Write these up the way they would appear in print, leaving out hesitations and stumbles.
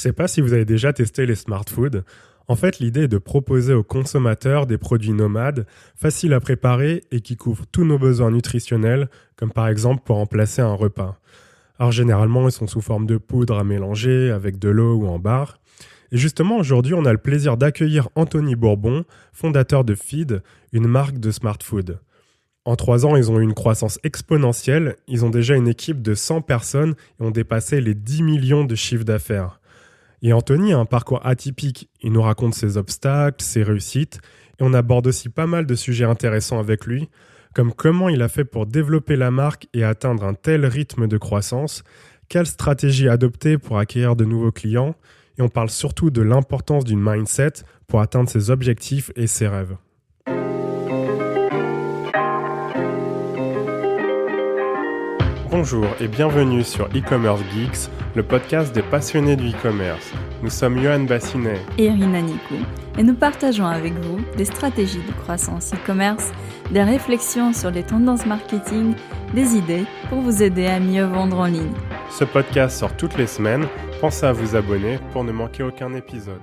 Je sais pas si vous avez déjà testé les smart foods. En fait, l'idée est de proposer aux consommateurs des produits nomades, faciles à préparer et qui couvrent tous nos besoins nutritionnels, comme par exemple pour remplacer un repas. Alors généralement, ils sont sous forme de poudre à mélanger avec de l'eau ou en barre. Et justement, aujourd'hui, on a le plaisir d'accueillir Anthony Bourbon, fondateur de Feed, une marque de smart food. En 3 ans, ils ont eu une croissance exponentielle. Ils ont déjà une équipe de 100 personnes et ont dépassé les 10 millions de chiffres d'affaires. Et Anthony a un parcours atypique. Il nous raconte ses obstacles, ses réussites, et on aborde aussi pas mal de sujets intéressants avec lui, comme comment il a fait pour développer la marque et atteindre un tel rythme de croissance, quelle stratégie adopter pour acquérir de nouveaux clients, et on parle surtout de l'importance d'une mindset pour atteindre ses objectifs et ses rêves. Bonjour et bienvenue sur E-Commerce Geeks, le podcast des passionnés du e-commerce. Nous sommes Yohan Bassinet et Irina Nikou et nous partageons avec vous des stratégies de croissance e-commerce, des réflexions sur les tendances marketing, des idées pour vous aider à mieux vendre en ligne. Ce podcast sort toutes les semaines, pensez à vous abonner pour ne manquer aucun épisode.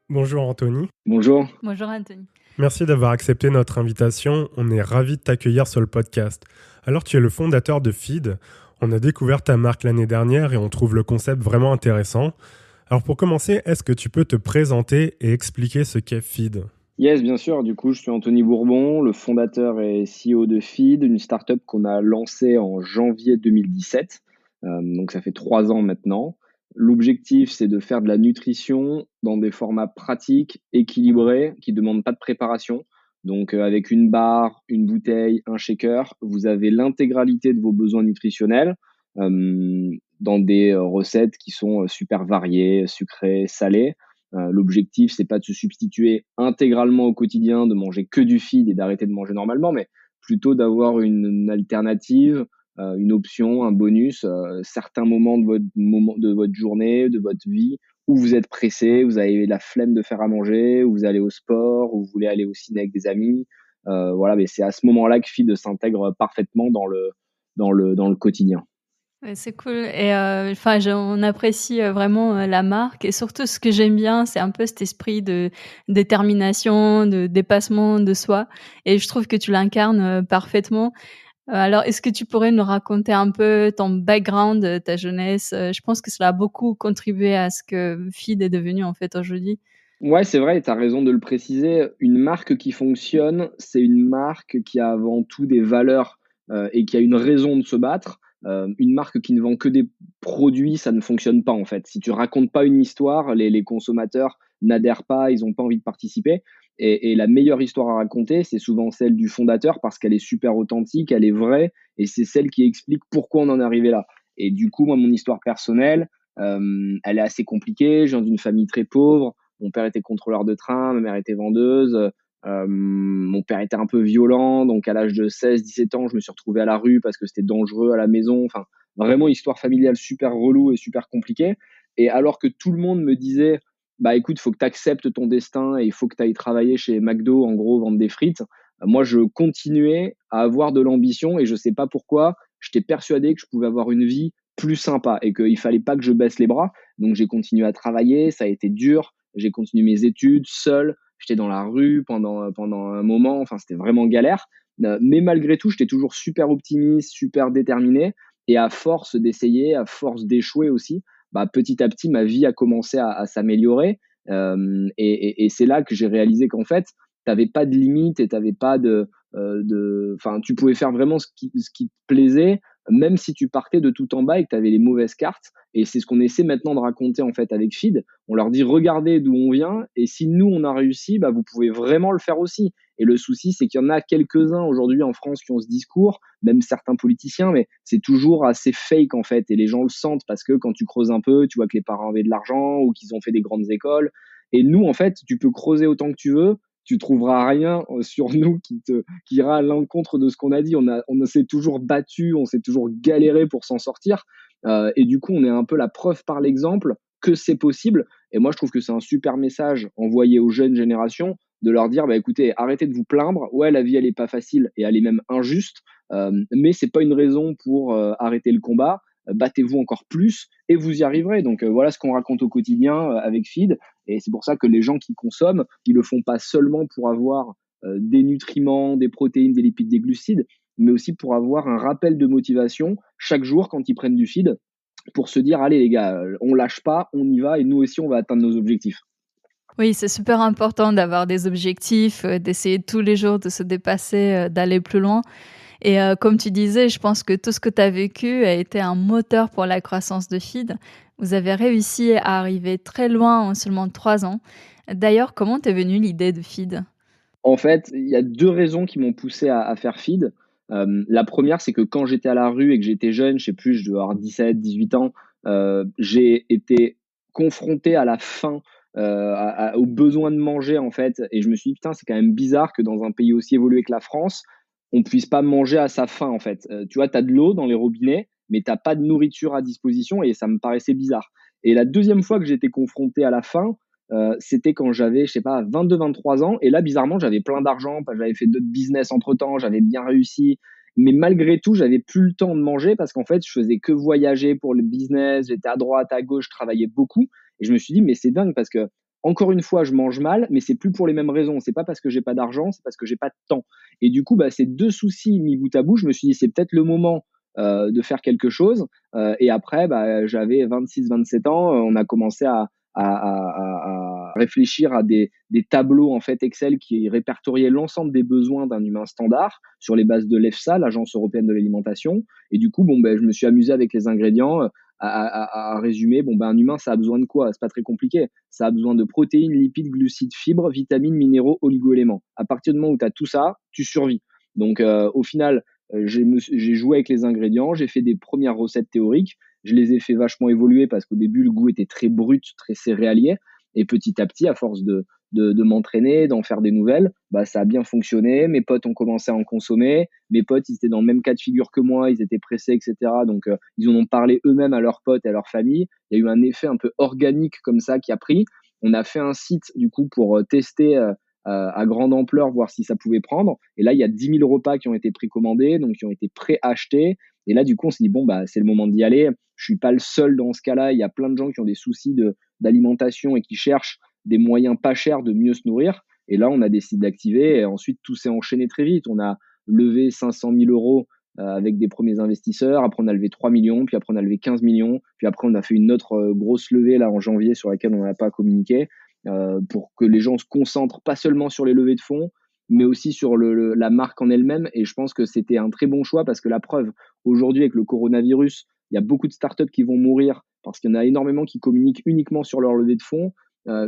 Bonjour Anthony. Bonjour. Bonjour Anthony. Merci d'avoir accepté notre invitation, on est ravis de t'accueillir sur le podcast. Alors tu es le fondateur de Feed, on a découvert ta marque l'année dernière et on trouve le concept vraiment intéressant. Alors pour commencer, est-ce que tu peux te présenter et expliquer ce qu'est Feed ? Yes, bien sûr. Du coup, je suis Anthony Bourbon, le fondateur et CEO de Feed, une startup qu'on a lancée en janvier 2017. Donc ça fait 3 ans maintenant. L'objectif, c'est de faire de la nutrition dans des formats pratiques, équilibrés, qui ne demandent pas de préparation. Donc avec une barre, une bouteille, un shaker, vous avez l'intégralité de vos besoins nutritionnels dans des recettes qui sont super variées, sucrées, salées. L'objectif, c'est pas de se substituer intégralement au quotidien, de manger que du feed et d'arrêter de manger normalement, mais plutôt d'avoir une alternative, une option, un bonus, certains moments de votre journée, de votre vie, où vous êtes pressé, vous avez la flemme de faire à manger, où vous allez au sport, où vous voulez aller au ciné avec des amis. Voilà, mais c'est à ce moment-là que Feed s'intègre parfaitement dans le quotidien. Ouais, c'est cool et on apprécie vraiment la marque et surtout ce que j'aime bien, c'est un peu cet esprit de détermination, de dépassement de soi et je trouve que tu l'incarnes parfaitement. Alors, est-ce que tu pourrais nous raconter un peu ton background, ta jeunesse? Je pense que cela a beaucoup contribué à ce que Feed est devenu en fait aujourd'hui. Ouais, c'est vrai, tu as raison de le préciser. Une marque qui fonctionne, c'est une marque qui a avant tout des valeurs et qui a une raison de se battre. Une marque qui ne vend que des produits, ça ne fonctionne pas en fait. Si tu racontes pas une histoire, les consommateurs n'adhèrent pas, ils n'ont pas envie de participer. Et la meilleure histoire à raconter, c'est souvent celle du fondateur parce qu'elle est super authentique, elle est vraie et c'est celle qui explique pourquoi on en est arrivé là. Et du coup, moi, mon histoire personnelle, elle est assez compliquée. Je viens d'une famille très pauvre. Mon père était contrôleur de train, ma mère était vendeuse. Mon père était un peu violent, donc à l'âge de 16-17 ans, je me suis retrouvé à la rue parce que c'était dangereux à la maison. Enfin, vraiment histoire familiale super relou et super compliquée. Et alors que tout le monde me disait, bah écoute, il faut que tu acceptes ton destin et il faut que tu ailles travailler chez McDo, en gros, vendre des frites. Moi, je continuais à avoir de l'ambition et je sais pas pourquoi, j'étais persuadé que je pouvais avoir une vie plus sympa et qu'il fallait pas que je baisse les bras. Donc j'ai continué à travailler, ça a été dur. J'ai continué mes études seul. J'étais dans la rue pendant un moment. Enfin, c'était vraiment galère. Mais malgré tout, j'étais toujours super optimiste, super déterminé. Et à force d'essayer, à force d'échouer aussi, bah, petit à petit, ma vie a commencé à s'améliorer. Et c'est là que j'ai réalisé qu'en fait, tu n'avais pas de limite et t'avais pas enfin, tu pouvais faire vraiment ce qui te plaisait, même si tu partais de tout en bas et que tu avais les mauvaises cartes. Et c'est ce qu'on essaie maintenant de raconter en fait avec Feed. On leur dit regardez d'où on vient et si nous on a réussi, bah, vous pouvez vraiment le faire aussi. Et le souci, c'est qu'il y en a quelques-uns aujourd'hui en France qui ont ce discours, même certains politiciens, mais c'est toujours assez fake en fait. Et les gens le sentent parce que quand tu creuses un peu, tu vois que les parents avaient de l'argent ou qu'ils ont fait des grandes écoles. Et nous, en fait, tu peux creuser autant que tu veux, tu trouveras rien sur nous qui ira à l'encontre de ce qu'on a dit. On s'est toujours battu, on s'est toujours galéré pour s'en sortir. Et du coup, on est un peu la preuve par l'exemple que c'est possible. Et moi, je trouve que c'est un super message envoyé aux jeunes générations de leur dire, bah, écoutez, arrêtez de vous plaindre. Ouais, la vie, elle est pas facile et elle est même injuste. Mais c'est pas une raison pour arrêter le combat. battez-vous encore plus et vous y arriverez. Donc voilà ce qu'on raconte au quotidien avec Feed. Et c'est pour ça que les gens qui consomment, ils le font pas seulement pour avoir des nutriments, des protéines, des lipides, des glucides, mais aussi pour avoir un rappel de motivation chaque jour quand ils prennent du feed, pour se dire, allez les gars, on lâche pas, on y va et nous aussi on va atteindre nos objectifs. Oui, c'est super important d'avoir des objectifs, d'essayer tous les jours de se dépasser, d'aller plus loin et comme tu disais, je pense que tout ce que tu as vécu a été un moteur pour la croissance de Feed. Vous avez réussi à arriver très loin en seulement 3 ans. D'ailleurs, comment t'es venue l'idée de Feed? En fait, il y a 2 raisons qui m'ont poussé à faire Feed. La première, c'est que quand j'étais à la rue et que j'étais jeune, je sais plus, je devais avoir 17-18 ans, j'ai été confronté à la faim, au besoin de manger, en fait, et je me suis dit: «Putain, c'est quand même bizarre que dans un pays aussi évolué que la France, on puisse pas manger à sa faim», en fait. Tu vois, tu as de l'eau dans les robinets, mais tu as pas de nourriture à disposition et ça me paraissait bizarre. Et la deuxième fois que j'ai été confronté à la faim, c'était quand j'avais, je sais pas, 22-23 ans. Et là, bizarrement, j'avais plein d'argent, j'avais fait d'autres business entre-temps, j'avais bien réussi. Mais malgré tout, j'avais plus le temps de manger parce qu'en fait, je faisais que voyager pour le business, j'étais à droite, à gauche, je travaillais beaucoup. Et je me suis dit, mais c'est dingue parce que, encore une fois, je mange mal, mais c'est plus pour les mêmes raisons. C'est pas parce que j'ai pas d'argent, c'est parce que j'ai pas de temps. Et du coup, bah, ces deux soucis mis bout à bout, je me suis dit, c'est peut-être le moment de faire quelque chose. Et après, bah, j'avais 26-27 ans, on a commencé à réfléchir à des tableaux en fait Excel qui répertoriaient l'ensemble des besoins d'un humain standard sur les bases de l'EFSA, l'Agence européenne de l'alimentation. Et du coup, bon, ben, je me suis amusé avec les ingrédients à résumer. Bon, ben, un humain, ça a besoin de quoi? C'est pas très compliqué. Ça a besoin de protéines, lipides, glucides, fibres, vitamines, minéraux, oligo-éléments. À partir du moment où tu as tout ça, tu survis. Donc, au final, j'ai joué avec les ingrédients, j'ai fait des premières recettes théoriques. Je les ai fait vachement évoluer parce qu'au début, le goût était très brut, très céréalier. Et petit à petit, à force de m'entraîner, d'en faire des nouvelles, bah, ça a bien fonctionné. Mes potes ont commencé à en consommer. Mes potes, ils étaient dans le même cas de figure que moi, ils étaient pressés, etc. Donc, ils en ont parlé eux-mêmes à leurs potes et à leur famille. Il y a eu un effet un peu organique comme ça qui a pris. On a fait un site, du coup, pour tester à grande ampleur, voir si ça pouvait prendre. Et là, il y a 10 000 repas qui ont été précommandés, donc qui ont été préachetés. Et là, du coup, on s'est dit, bon, bah, c'est le moment d'y aller. Je suis pas le seul dans ce cas-là. Il y a plein de gens qui ont des soucis d'alimentation et qui cherchent des moyens pas chers de mieux se nourrir. Et là, on a décidé d'activer. Et ensuite, tout s'est enchaîné très vite. On a levé 500 000 euros avec des premiers investisseurs. Après, on a levé 3 millions. Puis après, on a levé 15 millions. Puis après, on a fait une autre grosse levée là en janvier sur laquelle on n'a pas communiqué pour que les gens se concentrent pas seulement sur les levées de fonds, mais aussi sur la marque en elle-même. Et je pense que c'était un très bon choix parce que la preuve, aujourd'hui, avec le coronavirus, il y a beaucoup de startups qui vont mourir parce qu'il y en a énormément qui communiquent uniquement sur leur levée de fonds,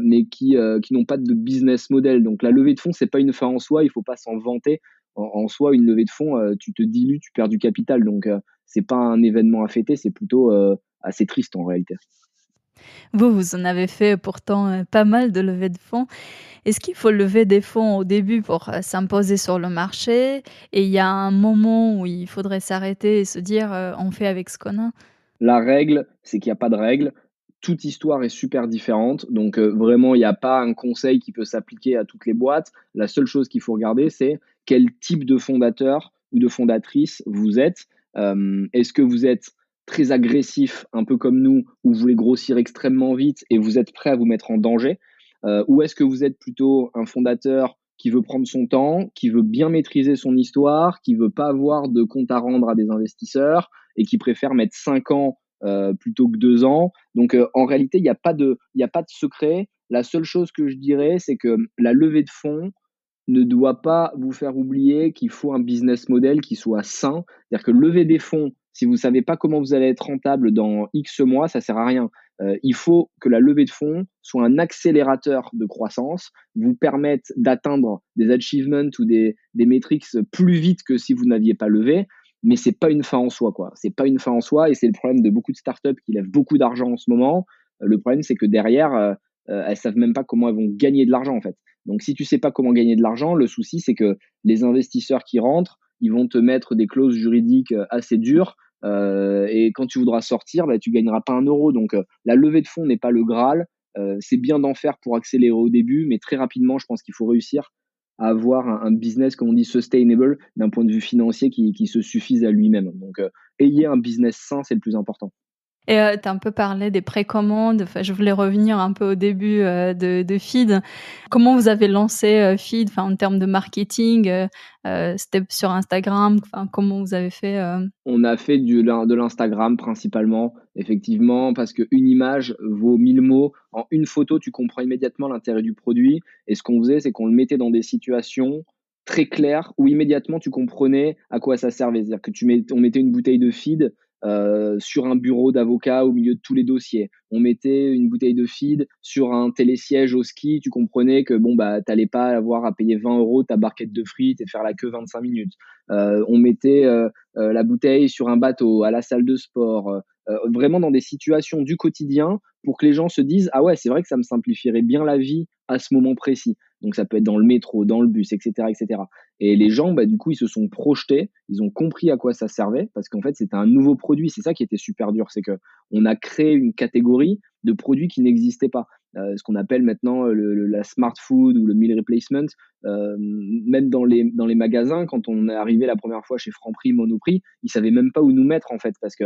mais qui n'ont pas de business model. Donc la levée de fonds, c'est pas une fin en soi, il faut pas s'en vanter. En soi, une levée de fonds, tu te dilues, tu perds du capital. Donc c'est pas un événement à fêter, c'est plutôt assez triste en réalité. Vous en avez fait pourtant, pas mal de levées de fonds. Est-ce qu'il faut lever des fonds au début pour, s'imposer sur le marché et il y a un moment où il faudrait s'arrêter et se dire, «On fait avec ce qu'on a»? La règle, c'est qu'il y a pas de règle. Toute histoire est super différente, donc vraiment, il y a pas un conseil qui peut s'appliquer à toutes les boîtes. La seule chose qu'il faut regarder, c'est quel type de fondateur ou de fondatrice vous êtes. Est-ce que vous êtes très agressif, un peu comme nous, ou vous voulez grossir extrêmement vite et vous êtes prêt à vous mettre en danger? Ou est-ce que vous êtes plutôt un fondateur qui veut prendre son temps, qui veut bien maîtriser son histoire, qui veut pas avoir de compte à rendre à des investisseurs et qui préfère mettre 5 ans plutôt que 2 ans. Donc en réalité, il y a pas de secret. La seule chose que je dirais, c'est que la levée de fonds ne doit pas vous faire oublier qu'il faut un business model qui soit sain. C'est-à-dire que lever des fonds, si vous ne savez pas comment vous allez être rentable dans X mois, ça sert à rien. Il faut que la levée de fonds soit un accélérateur de croissance, vous permette d'atteindre des achievements ou des metrics plus vite que si vous n'aviez pas levé. Mais c'est pas une fin en soi, quoi. C'est pas une fin en soi et c'est le problème de beaucoup de startups qui lèvent beaucoup d'argent en ce moment. Le problème, c'est que derrière, elles savent même pas comment elles vont gagner de l'argent, en fait. Donc, si tu sais pas comment gagner de l'argent, le souci, c'est que les investisseurs qui rentrent, ils vont te mettre des clauses juridiques assez dures. Et quand tu voudras sortir, bah, tu gagneras pas un euro. Donc, la levée de fonds n'est pas le Graal. C'est bien d'en faire pour accélérer au début, mais très rapidement, je pense qu'il faut réussir à avoir un business, comme on dit, sustainable, d'un point de vue financier qui se suffise à lui-même. Donc, ayez un business sain, c'est le plus important. Et tu as un peu parlé des précommandes. Enfin, je voulais revenir un peu au début, de Feed. Comment vous avez lancé, Feed, enfin, en termes de marketing? C'était sur Instagram? Enfin, comment vous avez fait, On a fait de l'Instagram principalement, effectivement, parce qu'une image vaut 1000 mots. En une photo, tu comprends immédiatement l'intérêt du produit. Et ce qu'on faisait, c'est qu'on le mettait dans des situations très claires où immédiatement tu comprenais à quoi ça servait. C'est-à-dire que on mettait une bouteille de feed sur un bureau d'avocat au milieu de tous les dossiers. On mettait une bouteille de feed sur un télésiège au ski. Tu comprenais que bon bah t'allais pas avoir à payer 20 € ta barquette de frites et faire la queue 25 minutes. On mettait la bouteille sur un bateau, à la salle de sport, vraiment dans des situations du quotidien pour que les gens se disent ah ouais, c'est vrai que ça me simplifierait bien la vie à ce moment précis. Donc ça peut être dans le métro, dans le bus, etc., etc. Et les gens, bah, du coup, ils se sont projetés, ils ont compris à quoi ça servait parce qu'en fait, c'était un nouveau produit. C'est ça qui était super dur, c'est que on a créé une catégorie de produits qui n'existaient pas. Ce qu'on appelle maintenant la smart food ou le meal replacement. Même dans les magasins, quand on est arrivé la première fois chez Franprix, Monoprix, ils savaient même pas où nous mettre en fait parce que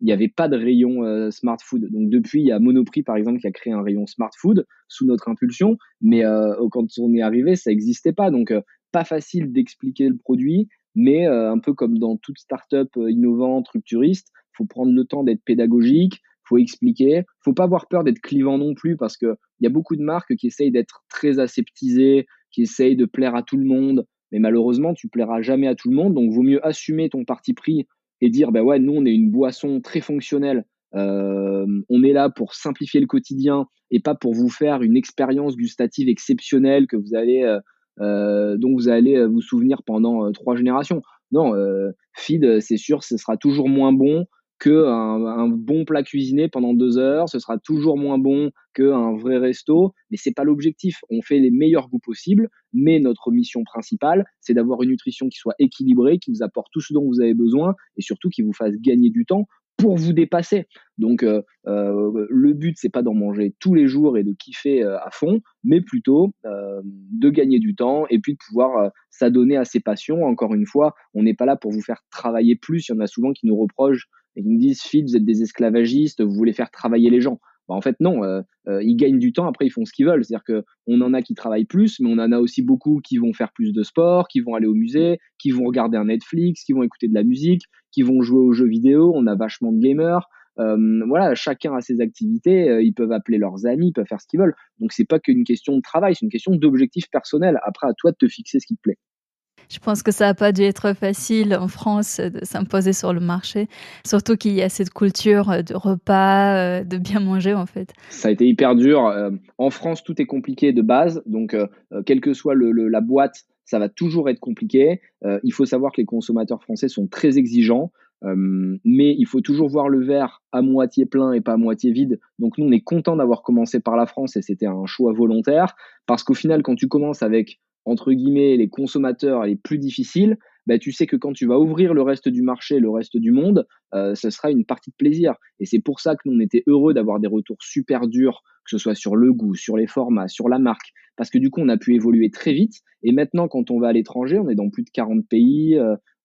il n'y avait pas de rayon smart food. Donc depuis, il y a Monoprix par exemple qui a créé un rayon smart food sous notre impulsion, mais quand on est arrivé, ça n'existait pas. Donc pas facile d'expliquer le produit, mais un peu comme dans toute startup innovante, rupturiste, faut prendre le temps d'être pédagogique, faut expliquer, faut pas avoir peur d'être clivant non plus parce que il y a beaucoup de marques qui essayent d'être très aseptisées, qui essayent de plaire à tout le monde, mais malheureusement, tu plairas jamais à tout le monde. Donc, vaut mieux assumer ton parti pris et dire, bah ouais, nous, on est une boisson très fonctionnelle. On est là pour simplifier le quotidien et pas pour vous faire une expérience gustative exceptionnelle que vous allez, dont vous allez vous souvenir pendant 3 générations. Non, feed, c'est sûr, ce sera toujours moins bon qu'un bon plat cuisiné pendant 2 heures. Ce sera toujours moins bon qu'un vrai resto, mais c'est pas l'objectif. On fait les meilleurs goûts possibles, mais notre mission principale, c'est d'avoir une nutrition qui soit équilibrée, qui vous apporte tout ce dont vous avez besoin et surtout qui vous fasse gagner du temps pour vous dépasser. Donc, le but, c'est pas d'en manger tous les jours et de kiffer à fond, mais plutôt de gagner du temps et puis de pouvoir s'adonner à ses passions. Encore une fois, on n'est pas là pour vous faire travailler plus. Il y en a souvent qui nous reprochent et qui me disent Phil, vous êtes des esclavagistes, vous voulez faire travailler les gens. Bah, en fait, non, ils gagnent du temps, après ils font ce qu'ils veulent. C'est-à-dire qu'on en a qui travaillent plus, mais on en a aussi beaucoup qui vont faire plus de sport, qui vont aller au musée, qui vont regarder un Netflix, qui vont écouter de la musique, qui vont jouer aux jeux vidéo. On a vachement de gamers. Voilà, chacun a ses activités, ils peuvent appeler leurs amis, ils peuvent faire ce qu'ils veulent. Donc c'est pas qu'une question de travail, c'est une question d'objectif personnel. Après, à toi de te fixer ce qui te plaît. Je pense que ça a pas dû être facile en France, de s'imposer sur le marché, surtout qu'il y a cette culture, de repas, de bien manger, en fait. Ça a été hyper dur. En France, tout est compliqué de base, donc quelle que soit la boîte, ça va toujours être compliqué. Il faut savoir que les consommateurs français sont très exigeants, mais il faut toujours voir le verre à moitié plein et pas à moitié vide. Donc nous, on est content d'avoir commencé par la France et c'était un choix volontaire, parce qu'au final, quand tu commences avec, entre guillemets, les consommateurs les plus difficiles, bah, tu sais que quand tu vas ouvrir le reste du marché, le reste du monde, ce sera une partie de plaisir. Et c'est pour ça que nous, on était heureux d'avoir des retours super durs, que ce soit sur le goût, sur les formats, sur la marque, parce que du coup, on a pu évoluer très vite. Et maintenant, quand on va à l'étranger, on est dans plus de 40 pays,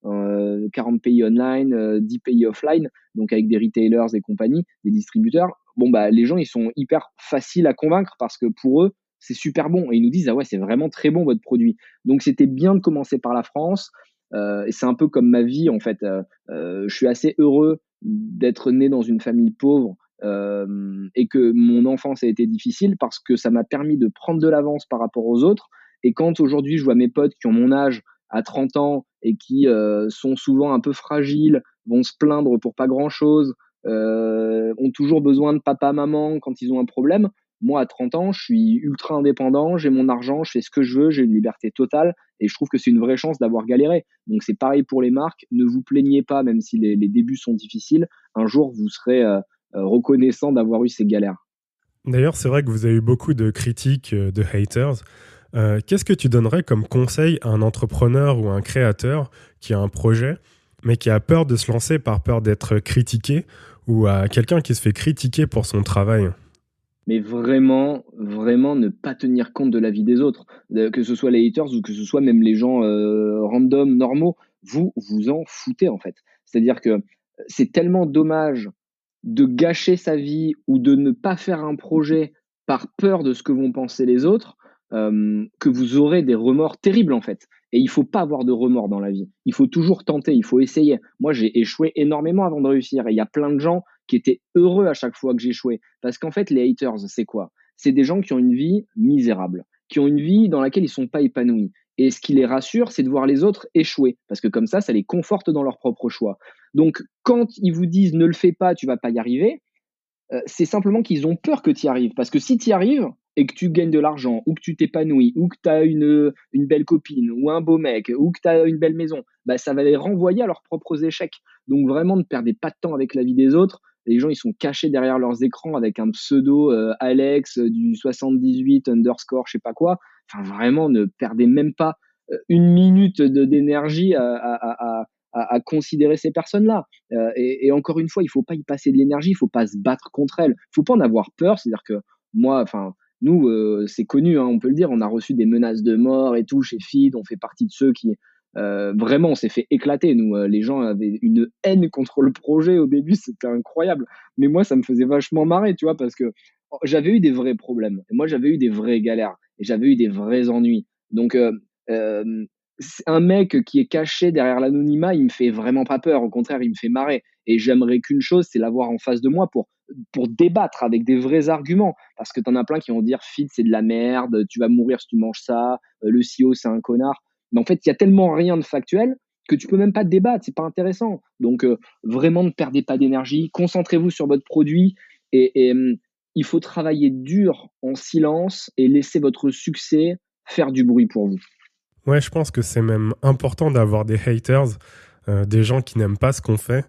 40 pays online, 10 pays offline, donc avec des retailers et compagnie, des distributeurs. Bon, bah, les gens, ils sont hyper faciles à convaincre parce que pour eux, c'est super bon. Et ils nous disent, ah ouais, c'est vraiment très bon votre produit. Donc, c'était bien de commencer par la France. Et c'est un peu comme ma vie, en fait. Je suis assez heureux d'être né dans une famille pauvre et que mon enfance a été difficile parce que ça m'a permis de prendre de l'avance par rapport aux autres. Et quand aujourd'hui je vois mes potes qui ont mon âge à 30 ans et qui sont souvent un peu fragiles, vont se plaindre pour pas grand-chose, ont toujours besoin de papa, maman quand ils ont un problème. Moi, à 30 ans, je suis ultra indépendant, j'ai mon argent, je fais ce que je veux, j'ai une liberté totale et je trouve que c'est une vraie chance d'avoir galéré. Donc c'est pareil pour les marques, ne vous plaignez pas même si les débuts sont difficiles, un jour vous serez reconnaissant d'avoir eu ces galères. D'ailleurs, c'est vrai que vous avez eu beaucoup de critiques, de haters. Qu'est-ce que tu donnerais comme conseil à un entrepreneur ou un créateur qui a un projet, mais qui a peur de se lancer par peur d'être critiqué, ou à quelqu'un qui se fait critiquer pour son travail? Mais vraiment, vraiment ne pas tenir compte de l'avis des autres, que ce soit les haters ou que ce soit même les gens random, normaux, vous vous en foutez en fait. C'est-à-dire que c'est tellement dommage de gâcher sa vie ou de ne pas faire un projet par peur de ce que vont penser les autres, que vous aurez des remords terribles en fait. Et il faut pas avoir de remords dans la vie. Il faut toujours tenter, il faut essayer. Moi, j'ai échoué énormément avant de réussir. Et il y a plein de gens qui étaient heureux à chaque fois que j'échouais. Parce qu'en fait, les haters, c'est quoi? C'est des gens qui ont une vie misérable, qui ont une vie dans laquelle ils sont pas épanouis. Et ce qui les rassure, c'est de voir les autres échouer. Parce que comme ça les conforte dans leur propre choix. Donc, quand ils vous disent ne le fais pas, tu vas pas y arriver, c'est simplement qu'ils ont peur que tu y arrives. Parce que si tu y arrives et que tu gagnes de l'argent, ou que tu t'épanouis, ou que tu as une belle copine, ou un beau mec, ou que tu as une belle maison, bah, ça va les renvoyer à leurs propres échecs. Donc vraiment, ne perdez pas de temps avec la vie des autres. Les gens, ils sont cachés derrière leurs écrans avec un pseudo Alex du 78 underscore, je sais pas quoi. Enfin, vraiment, ne perdez même pas une minute d'énergie à considérer ces personnes-là. Et encore une fois, il faut pas y passer de l'énergie, il faut pas se battre contre elles. Il faut pas en avoir peur. C'est-à-dire que moi, enfin, nous, c'est connu, hein, on peut le dire, on a reçu des menaces de mort et tout chez Feed. On fait partie de ceux qui vraiment, on s'est fait éclater. Nous, les gens avaient une haine contre le projet au début, c'était incroyable. Mais moi, ça me faisait vachement marrer, tu vois, parce que j'avais eu des vrais problèmes. Et moi, j'avais eu des vraies galères et j'avais eu des vrais ennuis. Donc, euh, un mec qui est caché derrière l'anonymat, il me fait vraiment pas peur. Au contraire, il me fait marrer. Et j'aimerais qu'une chose, c'est l'avoir en face de moi pour débattre avec des vrais arguments. Parce que t'en as plein qui vont dire Feed, c'est de la merde, tu vas mourir si tu manges ça, le CEO, c'est un connard. Mais en fait, il y a tellement rien de factuel que tu peux même pas débattre, c'est pas intéressant. Donc, vraiment, ne perdez pas d'énergie, concentrez-vous sur votre produit et il faut travailler dur en silence et laisser votre succès faire du bruit pour vous. Ouais, je pense que c'est même important d'avoir des haters, des gens qui n'aiment pas ce qu'on fait,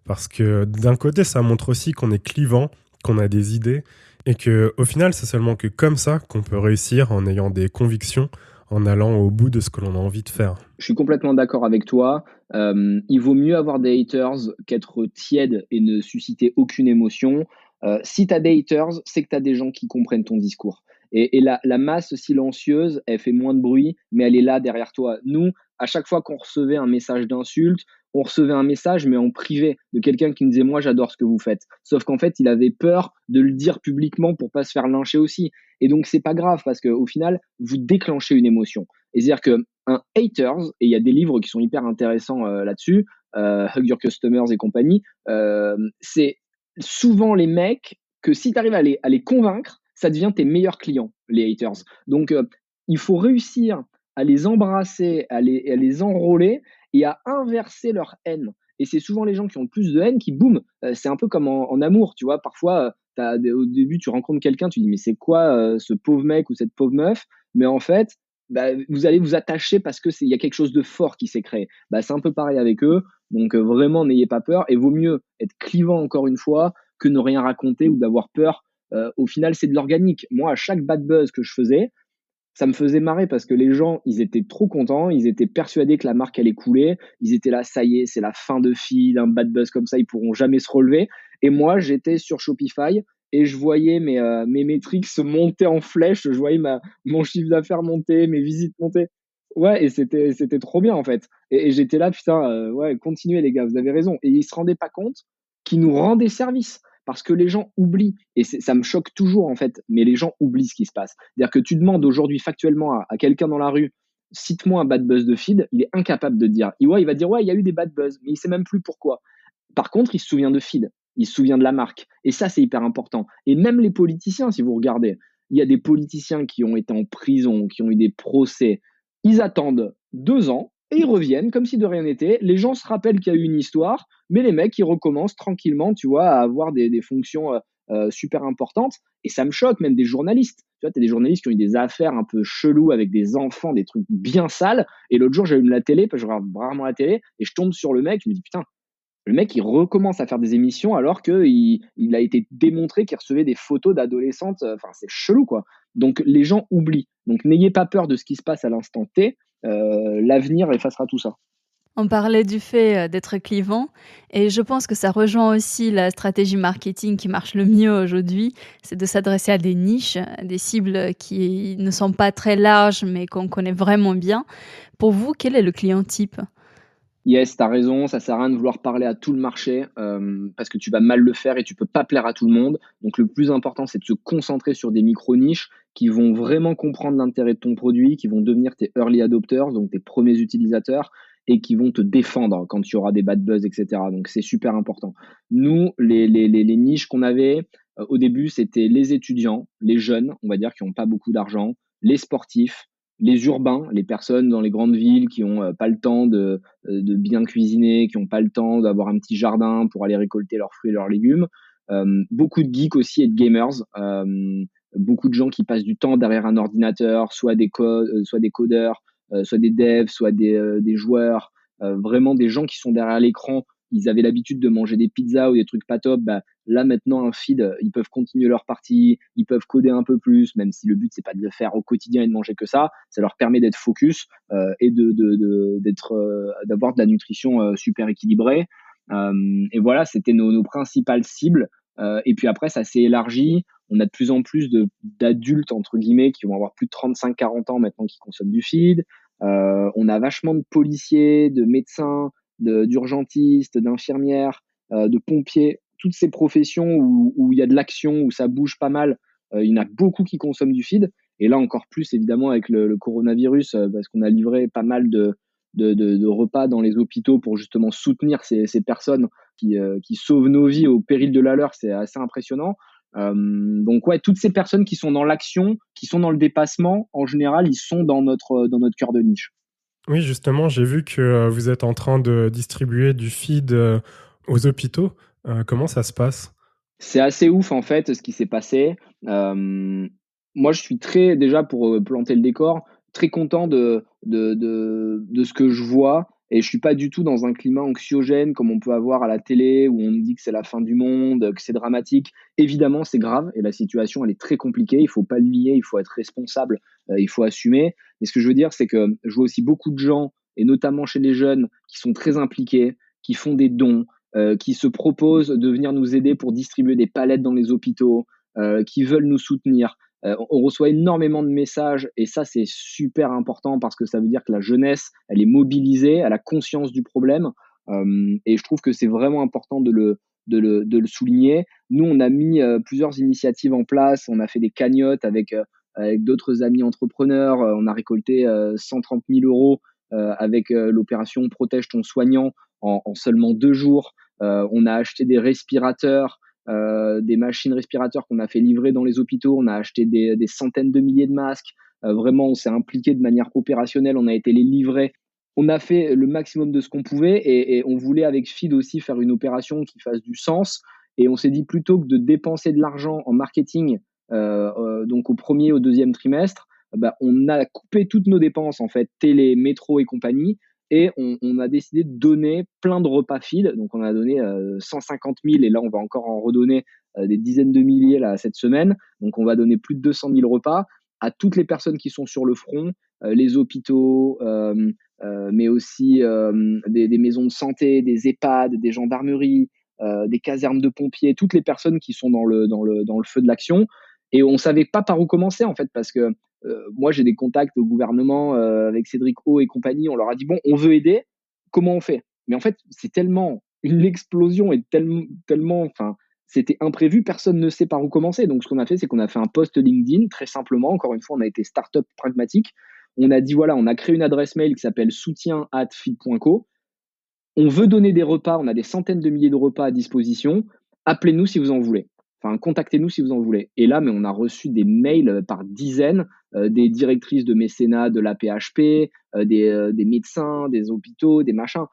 parce que d'un côté, ça montre aussi qu'on est clivant, qu'on a des idées, et que au final, c'est seulement que comme ça qu'on peut réussir en ayant des convictions, en allant au bout de ce que l'on a envie de faire. Je suis complètement d'accord avec toi. Il vaut mieux avoir des haters qu'être tiède et ne susciter aucune émotion. Si tu as des haters, c'est que tu as des gens qui comprennent ton discours. Et la masse silencieuse, elle fait moins de bruit, mais elle est là derrière toi. Nous, à chaque fois qu'on recevait un message d'insulte, on recevait un message, mais en privé, de quelqu'un qui nous disait moi j'adore ce que vous faites. Sauf qu'en fait, il avait peur de le dire publiquement pour pas se faire lyncher aussi. Et donc c'est pas grave parce qu'au final, vous déclenchez une émotion. Et c'est-à-dire que un haters, et il y a des livres qui sont hyper intéressants là-dessus, Hug Your Customers et compagnie, c'est souvent les mecs que si tu arrives à les convaincre, ça devient tes meilleurs clients, les haters. Donc, il faut réussir à les embrasser, à les enrôler et à inverser leur haine. Et c'est souvent les gens qui ont le plus de haine qui, boum, c'est un peu comme en amour, tu vois. Parfois, au début, tu rencontres quelqu'un, tu dis, mais c'est quoi ce pauvre mec ou cette pauvre meuf? Mais en fait, bah, vous allez vous attacher parce que il y a quelque chose de fort qui s'est créé. Bah, c'est un peu pareil avec eux. Donc vraiment, n'ayez pas peur. Et vaut mieux être clivant encore une fois que ne rien raconter ou d'avoir peur. Au final, c'est de l'organique. Moi, à chaque bad buzz que je faisais, ça me faisait marrer parce que les gens, ils étaient trop contents, ils étaient persuadés que la marque allait couler, ils étaient là, ça y est, c'est la fin de feed, un bad buzz comme ça, ils pourront jamais se relever. Et moi, j'étais sur Shopify et je voyais mes métriques se monter en flèche, je voyais mon chiffre d'affaires monter, mes visites monter. Ouais, et c'était trop bien en fait. Et j'étais là, putain, ouais, continuez les gars, vous avez raison. Et ils se rendaient pas compte qu'ils nous rendaient service parce que les gens oublient, et ça me choque toujours en fait, mais les gens oublient ce qui se passe. C'est-à-dire que tu demandes aujourd'hui factuellement à quelqu'un dans la rue, cite-moi un bad buzz de feed, il est incapable de te dire. Ouais, il va dire, ouais, il y a eu des bad buzz, mais il sait même plus pourquoi. Par contre, il se souvient de feed, il se souvient de la marque, et ça, c'est hyper important. Et même les politiciens, si vous regardez, il y a des politiciens qui ont été en prison, qui ont eu des procès, ils attendent 2 ans, et ils reviennent comme si de rien n'était. Les gens se rappellent qu'il y a eu une histoire, mais les mecs, ils recommencent tranquillement, tu vois, à avoir des fonctions super importantes. Et ça me choque, même des journalistes. Tu vois, tu as des journalistes qui ont eu des affaires un peu cheloues avec des enfants, des trucs bien sales. Et l'autre jour, j'allume la télé, parce que je regarde rarement la télé, et je tombe sur le mec, je me dis, putain, le mec, il recommence à faire des émissions alors qu'il a été démontré qu'il recevait des photos d'adolescentes. Enfin, c'est chelou, quoi. Donc, les gens oublient. Donc, n'ayez pas peur de ce qui se passe à l'instant T. L'avenir effacera tout ça. On parlait du fait, d'être clivant et je pense que ça rejoint aussi la stratégie marketing qui marche le mieux aujourd'hui. C'est de s'adresser à des niches, des cibles qui ne sont pas très larges, mais qu'on connaît vraiment bien. Pour vous, quel est le client type? Yes, t'as raison, ça sert à rien de vouloir parler à tout le marché, parce que tu vas mal le faire et tu peux pas plaire à tout le monde. Donc le plus important, c'est de se concentrer sur des micro-niches qui vont vraiment comprendre l'intérêt de ton produit, qui vont devenir tes early adopters, donc tes premiers utilisateurs et qui vont te défendre quand il y aura des bad buzz et cetera. Donc c'est super important. Nous, les niches qu'on avait, au début, c'était les étudiants, les jeunes, on va dire, qui ont pas beaucoup d'argent, les sportifs, les urbains, les personnes dans les grandes villes qui ont, pas le temps de bien cuisiner, qui n'ont pas le temps d'avoir un petit jardin pour aller récolter leurs fruits et leurs légumes. Beaucoup de geeks aussi et de gamers. Beaucoup de gens qui passent du temps derrière un ordinateur, soit des codeurs, soit des devs, soit des joueurs. Vraiment des gens qui sont derrière l'écran. Ils avaient l'habitude de manger des pizzas ou des trucs pas top. Bah, là maintenant, un feed, ils peuvent continuer leur partie, ils peuvent coder un peu plus, même si le but c'est pas de le faire au quotidien et de manger que ça. Ça leur permet d'être focus et d'avoir de la nutrition super équilibrée. Et voilà, c'était nos principales cibles. Et puis après, ça s'est élargi. On a de plus en plus d'adultes, entre guillemets, qui vont avoir plus de 35-40 ans maintenant qui consomment du feed. On a vachement de policiers, de médecins, d'urgentistes, d'infirmières, de pompiers, toutes ces professions où il y a de l'action, où ça bouge pas mal. Il y en a beaucoup qui consomment du feed. Et là, encore plus, évidemment, avec le coronavirus, parce qu'on a livré pas mal de repas dans les hôpitaux pour justement soutenir ces personnes qui sauvent nos vies au péril de la leur. C'est assez impressionnant. Donc ouais, toutes ces personnes qui sont dans l'action, qui sont dans le dépassement, en général, ils sont dans notre cœur de niche. Oui, justement, j'ai vu que vous êtes en train de distribuer du feed aux hôpitaux. Comment ça se passe? C'est assez ouf en fait ce qui s'est passé. Moi, je suis très déjà pour planter le décor, très content de ce que je vois et je suis pas du tout dans un climat anxiogène comme on peut avoir à la télé où on nous dit que c'est la fin du monde, que c'est dramatique. Évidemment, c'est grave et la situation elle est très compliquée. Il faut pas le nier, il faut être responsable, il faut assumer. Mais ce que je veux dire, c'est que je vois aussi beaucoup de gens et notamment chez les jeunes qui sont très impliqués, qui font des dons, qui se proposent de venir nous aider pour distribuer des palettes dans les hôpitaux, qui veulent nous soutenir. On reçoit énormément de messages et ça, c'est super important parce que ça veut dire que la jeunesse, elle est mobilisée, elle a conscience du problème. Et je trouve que c'est vraiment important de le souligner. Nous, on a mis plusieurs initiatives en place. On a fait des cagnottes avec d'autres amis entrepreneurs. On a récolté 130 000 euros avec l'opération Protège ton soignant en seulement 2 jours. On a acheté des respirateurs, des machines respirateurs qu'on a fait livrer dans les hôpitaux. On a acheté des centaines de milliers de masques. Vraiment, on s'est impliqué de manière opérationnelle. On a été les livrer. On a fait le maximum de ce qu'on pouvait et on voulait avec Feed aussi faire une opération qui fasse du sens. Et on s'est dit plutôt que de dépenser de l'argent en marketing, donc au premier, au deuxième trimestre, bah, on a coupé toutes nos dépenses en fait, télé, métro et compagnie, et on a décidé de donner plein de repas feed. Donc, on a donné 150 000 et là, on va encore en redonner des dizaines de milliers là, cette semaine. Donc, on va donner plus de 200 000 repas à toutes les personnes qui sont sur le front, les hôpitaux, mais aussi des maisons de santé, des EHPAD, des gendarmeries, des casernes de pompiers, toutes les personnes qui sont dans le feu de l'action. Et on ne savait pas par où commencer, en fait, parce que moi, j'ai des contacts au gouvernement avec Cédric O et compagnie. On leur a dit, bon, on veut aider, comment on fait? Mais en fait, c'est tellement une explosion et tellement, enfin, c'était imprévu, personne ne sait par où commencer. Donc, ce qu'on a fait, c'est qu'on a fait un post LinkedIn, très simplement. Encore une fois, on a été startup pragmatique. On a dit, voilà, on a créé une adresse mail qui s'appelle soutien@feed.co. On veut donner des repas, on a des centaines de milliers de repas à disposition. Appelez-nous si vous en voulez. Enfin, contactez-nous si vous en voulez. Et là, mais on a reçu des mails par dizaines, des directrices de mécénat de la PHP, des médecins, des hôpitaux, des machins.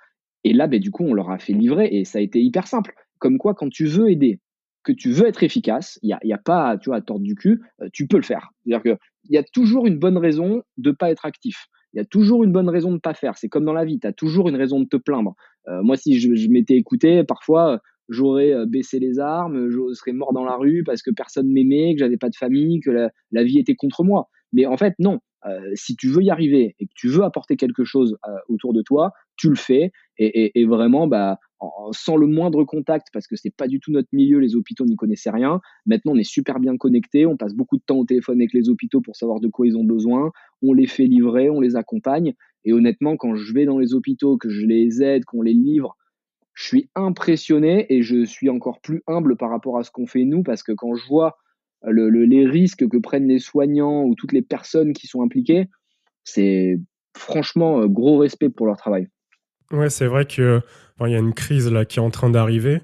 Et là, ben, du coup, on leur a fait livrer et ça a été hyper simple. Comme quoi, quand tu veux aider, que tu veux être efficace, il y a pas, tu vois, à tordre du cul, tu peux le faire. C'est-à-dire qu'il y a toujours une bonne raison de ne pas être actif. Il y a toujours une bonne raison de ne pas faire. C'est comme dans la vie, tu as toujours une raison de te plaindre. Moi, si je m'étais écouté, parfois, j'aurais baissé les armes, je serais mort dans la rue parce que personne m'aimait, que j'avais pas de famille, que la vie était contre moi. Mais en fait, non. Si tu veux y arriver et que tu veux apporter quelque chose autour de toi, tu le fais et vraiment, bah, sans le moindre contact, parce que c'est pas du tout notre milieu, les hôpitaux n'y connaissaient rien. Maintenant, on est super bien connectés, on passe beaucoup de temps au téléphone avec les hôpitaux pour savoir de quoi ils ont besoin, on les fait livrer, on les accompagne Et honnêtement, quand je vais dans les hôpitaux, que je les aide, qu'on les livre, je suis impressionné et je suis encore plus humble par rapport à ce qu'on fait nous, parce que quand je vois les risques que prennent les soignants ou toutes les personnes qui sont impliquées, c'est franchement gros respect pour leur travail. Ouais, c'est vrai que il y a une crise là qui est en train d'arriver,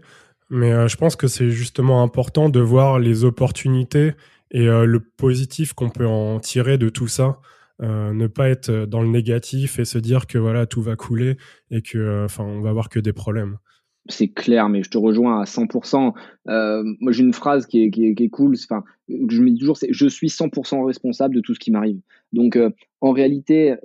mais je pense que c'est justement important de voir les opportunités et le positif qu'on peut en tirer de tout ça. Ne pas être dans le négatif et se dire que voilà, tout va couler et que on va avoir que des problèmes. C'est clair, mais je te rejoins à 100%. Moi, j'ai une phrase qui est cool, que je me dis toujours, c'est: «Je suis 100% responsable de tout ce qui m'arrive». Donc, en réalité,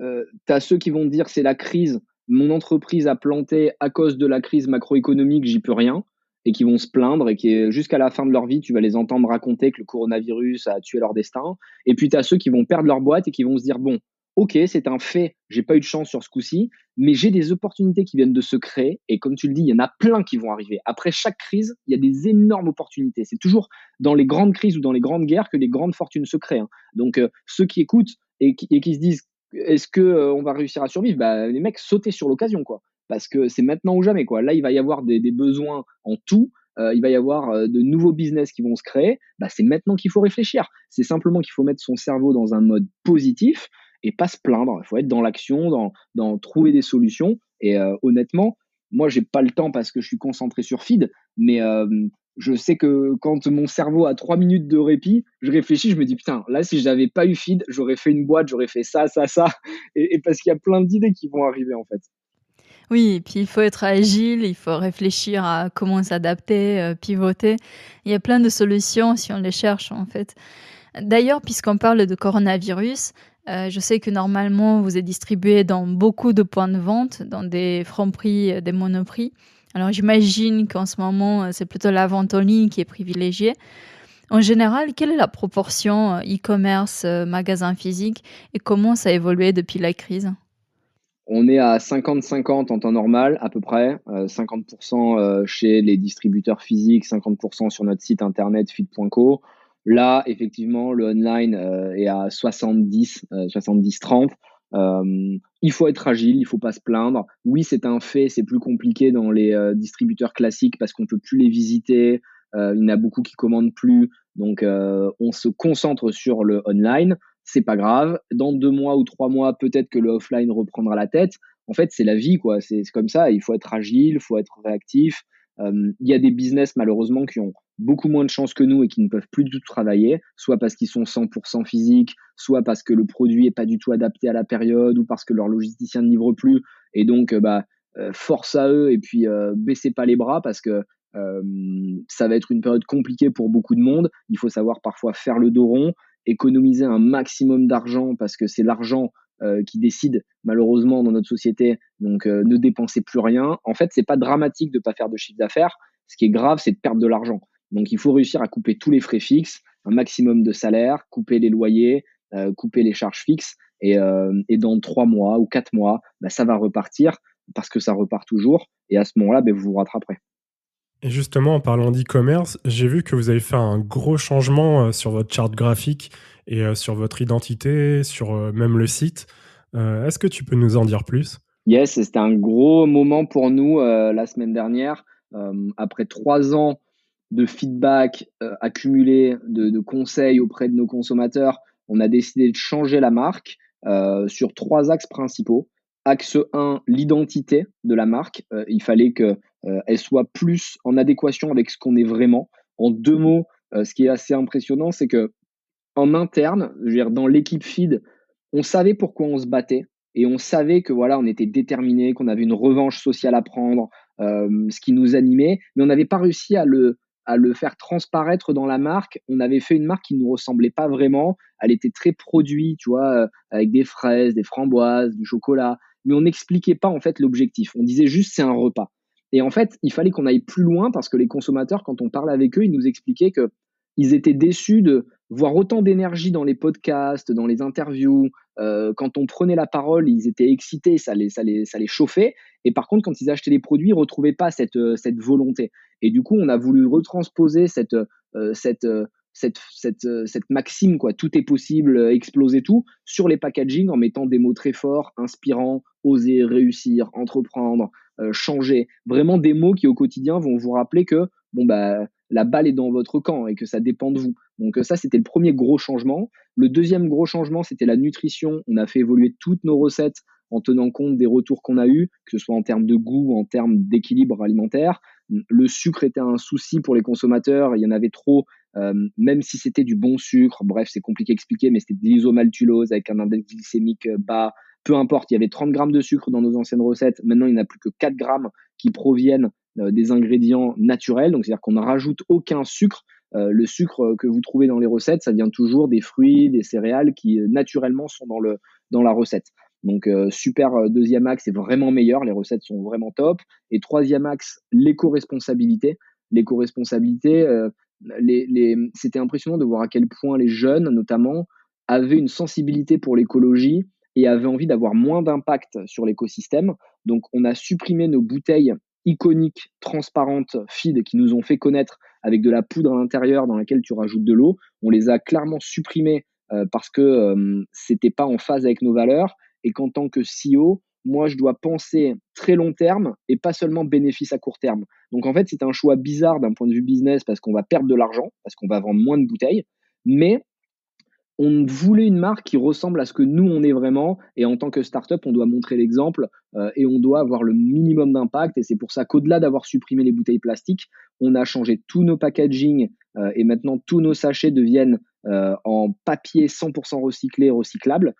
tu as ceux qui vont te dire: «C'est la crise, mon entreprise a planté à cause de la crise macroéconomique, j'y peux rien», et qui vont se plaindre et qui, jusqu'à la fin de leur vie, tu vas les entendre raconter que le coronavirus a tué leur destin. Et puis, tu as ceux qui vont perdre leur boîte et qui vont se dire: «Bon, OK, c'est un fait, j'ai pas eu de chance sur ce coup-ci, mais j'ai des opportunités qui viennent de se créer, et comme tu le dis, il y en a plein qui vont arriver. Après chaque crise, il y a des énormes opportunités. C'est toujours dans les grandes crises ou dans les grandes guerres que les grandes fortunes se créent, hein. Donc, ceux qui écoutent et qui se disent: «Est-ce que, on va réussir à survivre?» Bah, les mecs, sautez sur l'occasion, quoi. Parce que c'est maintenant ou jamais, quoi. Là, il va y avoir des besoins en tout, il va y avoir, de nouveaux business qui vont se créer. Bah, c'est maintenant qu'il faut réfléchir. C'est simplement qu'il faut mettre son cerveau dans un mode positif et pas se plaindre. Il faut être dans l'action, dans trouver des solutions. Et honnêtement, moi, j'ai pas le temps parce que je suis concentré sur feed, mais je sais que quand mon cerveau a 3 minutes de répit, je réfléchis, je me dis: putain, là, si j'avais pas eu feed, j'aurais fait une boîte, j'aurais fait ça, ça, ça. Et parce qu'il y a plein d'idées qui vont arriver, en fait. Oui, et puis il faut être agile, il faut réfléchir à comment s'adapter, pivoter. Il y a plein de solutions si on les cherche, en fait. D'ailleurs, puisqu'on parle de coronavirus, je sais que normalement vous êtes distribué dans beaucoup de points de vente, dans des Franprix, des Monoprix. Alors j'imagine qu'en ce moment, c'est plutôt la vente en ligne qui est privilégiée. En général, quelle est la proportion, e-commerce, magasin physique et comment ça a évolué depuis la crise? On est à 50-50 en temps normal, à peu près. 50% chez les distributeurs physiques, 50% sur notre site internet feed.co. Là, effectivement, le online est à 70, 70-30. Il faut être agile, il faut pas se plaindre. Oui, c'est un fait, c'est plus compliqué dans les distributeurs classiques parce qu'on peut plus les visiter. Il y en a beaucoup qui commandent plus. Donc, on se concentre sur le online. C'est pas grave. Dans 2 mois ou 3 mois, peut-être que le offline reprendra la tête. En fait, c'est la vie, quoi. C'est comme ça. Il faut être agile, il faut être réactif. Il y a des business, malheureusement, qui ont beaucoup moins de chance que nous et qui ne peuvent plus du tout travailler, soit parce qu'ils sont 100% physiques, soit parce que le produit est pas du tout adapté à la période, ou parce que leur logisticien ne livre plus. Et donc, force à eux, et puis baissez pas les bras, parce que ça va être une période compliquée pour beaucoup de monde. Il faut savoir parfois faire le dos rond, économiser un maximum d'argent, parce que c'est l'argent qui décide malheureusement dans notre société. Donc, ne dépensez plus rien. En fait, c'est pas dramatique de pas faire de chiffre d'affaires. Ce qui est grave, c'est de perdre de l'argent. Donc, il faut réussir à couper tous les frais fixes, un maximum de salaire, couper les loyers, couper les charges fixes. Et dans 3 mois ou 4 mois, ça va repartir, parce que ça repart toujours. Et à ce moment-là, vous vous rattraperez. Et justement, en parlant d'e-commerce, j'ai vu que vous avez fait un gros changement sur votre charte graphique et sur votre identité, sur même le site. Est-ce que tu peux nous en dire plus? Yes, c'était un gros moment pour nous la semaine dernière. Après 3 ans de feedback accumulé, de conseils auprès de nos consommateurs, on a décidé de changer la marque sur 3 axes principaux. Axe 1, l'identité de la marque. Il fallait que elle soit plus en adéquation avec ce qu'on est vraiment. En 2 mots, ce qui est assez impressionnant, c'est que en interne, je veux dire, dans l'équipe feed, on savait pourquoi on se battait, et on savait que voilà, on était déterminés, qu'on avait une revanche sociale à prendre, ce qui nous animait, mais on n'avait pas réussi à le faire transparaître dans la marque. On avait fait une marque qui ne nous ressemblait pas vraiment. Elle était très produit, tu vois, avec des fraises, des framboises, du chocolat, mais on n'expliquait pas en fait l'objectif. On disait juste c'est un repas. Et en fait, il fallait qu'on aille plus loin, parce que les consommateurs, quand on parlait avec eux, ils nous expliquaient que ils étaient déçus de voir autant d'énergie dans les podcasts, dans les interviews. Quand on prenait la parole, ils étaient excités, ça les chauffait. Et par contre, quand ils achetaient les produits, ils ne retrouvaient pas cette volonté. Et du coup, on a voulu retransposer cette maxime, quoi, tout est possible, exploser tout, sur les packaging en mettant des mots très forts, inspirants, oser, réussir, entreprendre, changer. Vraiment des mots qui au quotidien vont vous rappeler que bon bah la balle est dans votre camp et que ça dépend de vous. Donc ça, c'était le premier gros changement. Le deuxième gros changement, c'était la nutrition. On a fait évoluer toutes nos recettes en tenant compte des retours qu'on a eus, que ce soit en termes de goût ou en termes d'équilibre alimentaire. Le sucre était un souci pour les consommateurs, il y en avait trop, même si c'était du bon sucre. Bref, c'est compliqué à expliquer, mais c'était de l'isomaltulose avec un index glycémique bas. Peu importe, il y avait 30 grammes de sucre dans nos anciennes recettes. Maintenant, il n'y en a plus que 4 grammes qui proviennent des ingrédients naturels. Donc, c'est-à-dire qu'on ne rajoute aucun sucre. Le sucre que vous trouvez dans les recettes, ça vient toujours des fruits, des céréales qui naturellement sont dans la recette. Donc super, deuxième axe, c'est vraiment meilleur, les recettes sont vraiment top. Et troisième axe, l'éco-responsabilité. L'éco-responsabilité, c'était impressionnant de voir à quel point les jeunes, notamment, avaient une sensibilité pour l'écologie et avaient envie d'avoir moins d'impact sur l'écosystème. Donc on a supprimé nos bouteilles iconiques, transparentes, feed, qui nous ont fait connaître avec de la poudre à l'intérieur dans laquelle tu rajoutes de l'eau. On les a clairement supprimées parce que c'était pas en phase avec nos valeurs et qu'en tant que CEO, moi, je dois penser très long terme et pas seulement bénéfice à court terme. Donc, en fait, c'est un choix bizarre d'un point de vue business parce qu'on va perdre de l'argent, parce qu'on va vendre moins de bouteilles, mais on voulait une marque qui ressemble à ce que nous, on est vraiment. Et en tant que startup, on doit montrer l'exemple et on doit avoir le minimum d'impact. Et c'est pour ça qu'au-delà d'avoir supprimé les bouteilles plastiques, on a changé tous nos packaging et maintenant tous nos sachets deviennent en papier 100% recyclé et recyclable.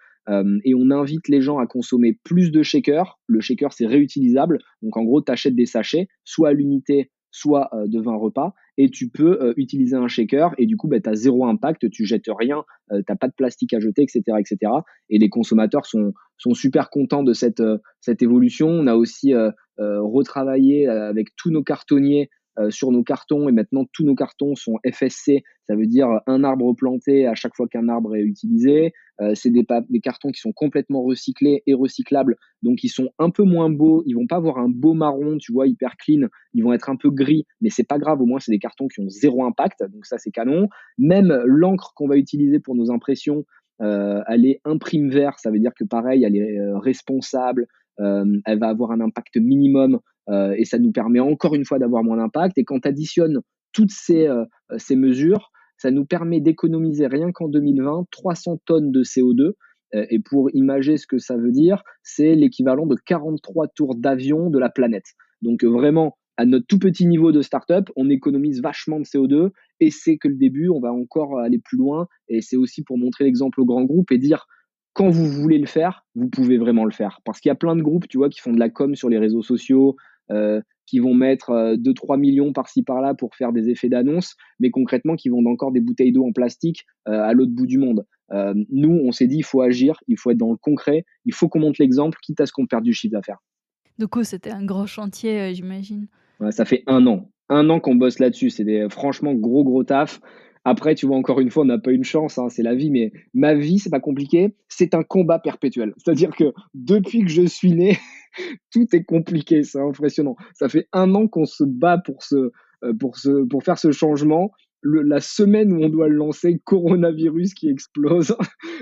Et on invite les gens à consommer plus de shakers. Le shaker, c'est réutilisable. Donc, en gros, tu achètes des sachets, soit à l'unité, soit de 20 repas, et tu peux utiliser un shaker. Et du coup, tu as zéro impact, tu jettes rien, tu n'as pas de plastique à jeter, etc. etc. Et les consommateurs sont super contents de cette évolution. On a aussi retravaillé avec tous nos cartonniers sur nos cartons et maintenant tous nos cartons sont FSC, ça veut dire un arbre planté à chaque fois qu'un arbre est utilisé. C'est des cartons qui sont complètement recyclés et recyclables, donc ils sont un peu moins beaux, ils vont pas avoir un beau marron, tu vois, hyper clean, ils vont être un peu gris, mais c'est pas grave, au moins c'est des cartons qui ont zéro impact, donc ça c'est canon. Même l'encre qu'on va utiliser pour nos impressions, elle est imprime vert, ça veut dire que pareil, elle est responsable, elle va avoir un impact minimum et ça nous permet encore une fois d'avoir moins d'impact. Et quand tu additionnes toutes ces mesures, ça nous permet d'économiser rien qu'en 2020 300 tonnes de CO2. Et pour imager ce que ça veut dire, c'est l'équivalent de 43 tours d'avion de la planète. Donc vraiment, à notre tout petit niveau de start-up, on économise vachement de CO2 et c'est que le début, on va encore aller plus loin. Et c'est aussi pour montrer l'exemple au grand groupe et dire quand vous voulez le faire, vous pouvez vraiment le faire. Parce qu'il y a plein de groupes, tu vois, qui font de la com sur les réseaux sociaux, qui vont mettre 2-3 millions par-ci par-là pour faire des effets d'annonce, mais concrètement qui vendent encore des bouteilles d'eau en plastique à l'autre bout du monde. Nous, on s'est dit, il faut agir, il faut être dans le concret, il faut qu'on montre l'exemple, quitte à ce qu'on perde du chiffre d'affaires. Du coup, c'était un gros chantier, j'imagine. Ouais, ça fait 1 an qu'on bosse là-dessus. C'est franchement gros taf. Après, tu vois, encore une fois, on n'a pas une chance, hein, c'est la vie, mais ma vie, c'est pas compliqué, c'est un combat perpétuel. C'est-à-dire que depuis que je suis né, tout est compliqué, c'est impressionnant. Ça fait 1 an qu'on se bat pour faire ce changement. La semaine où on doit le lancer, coronavirus qui explose,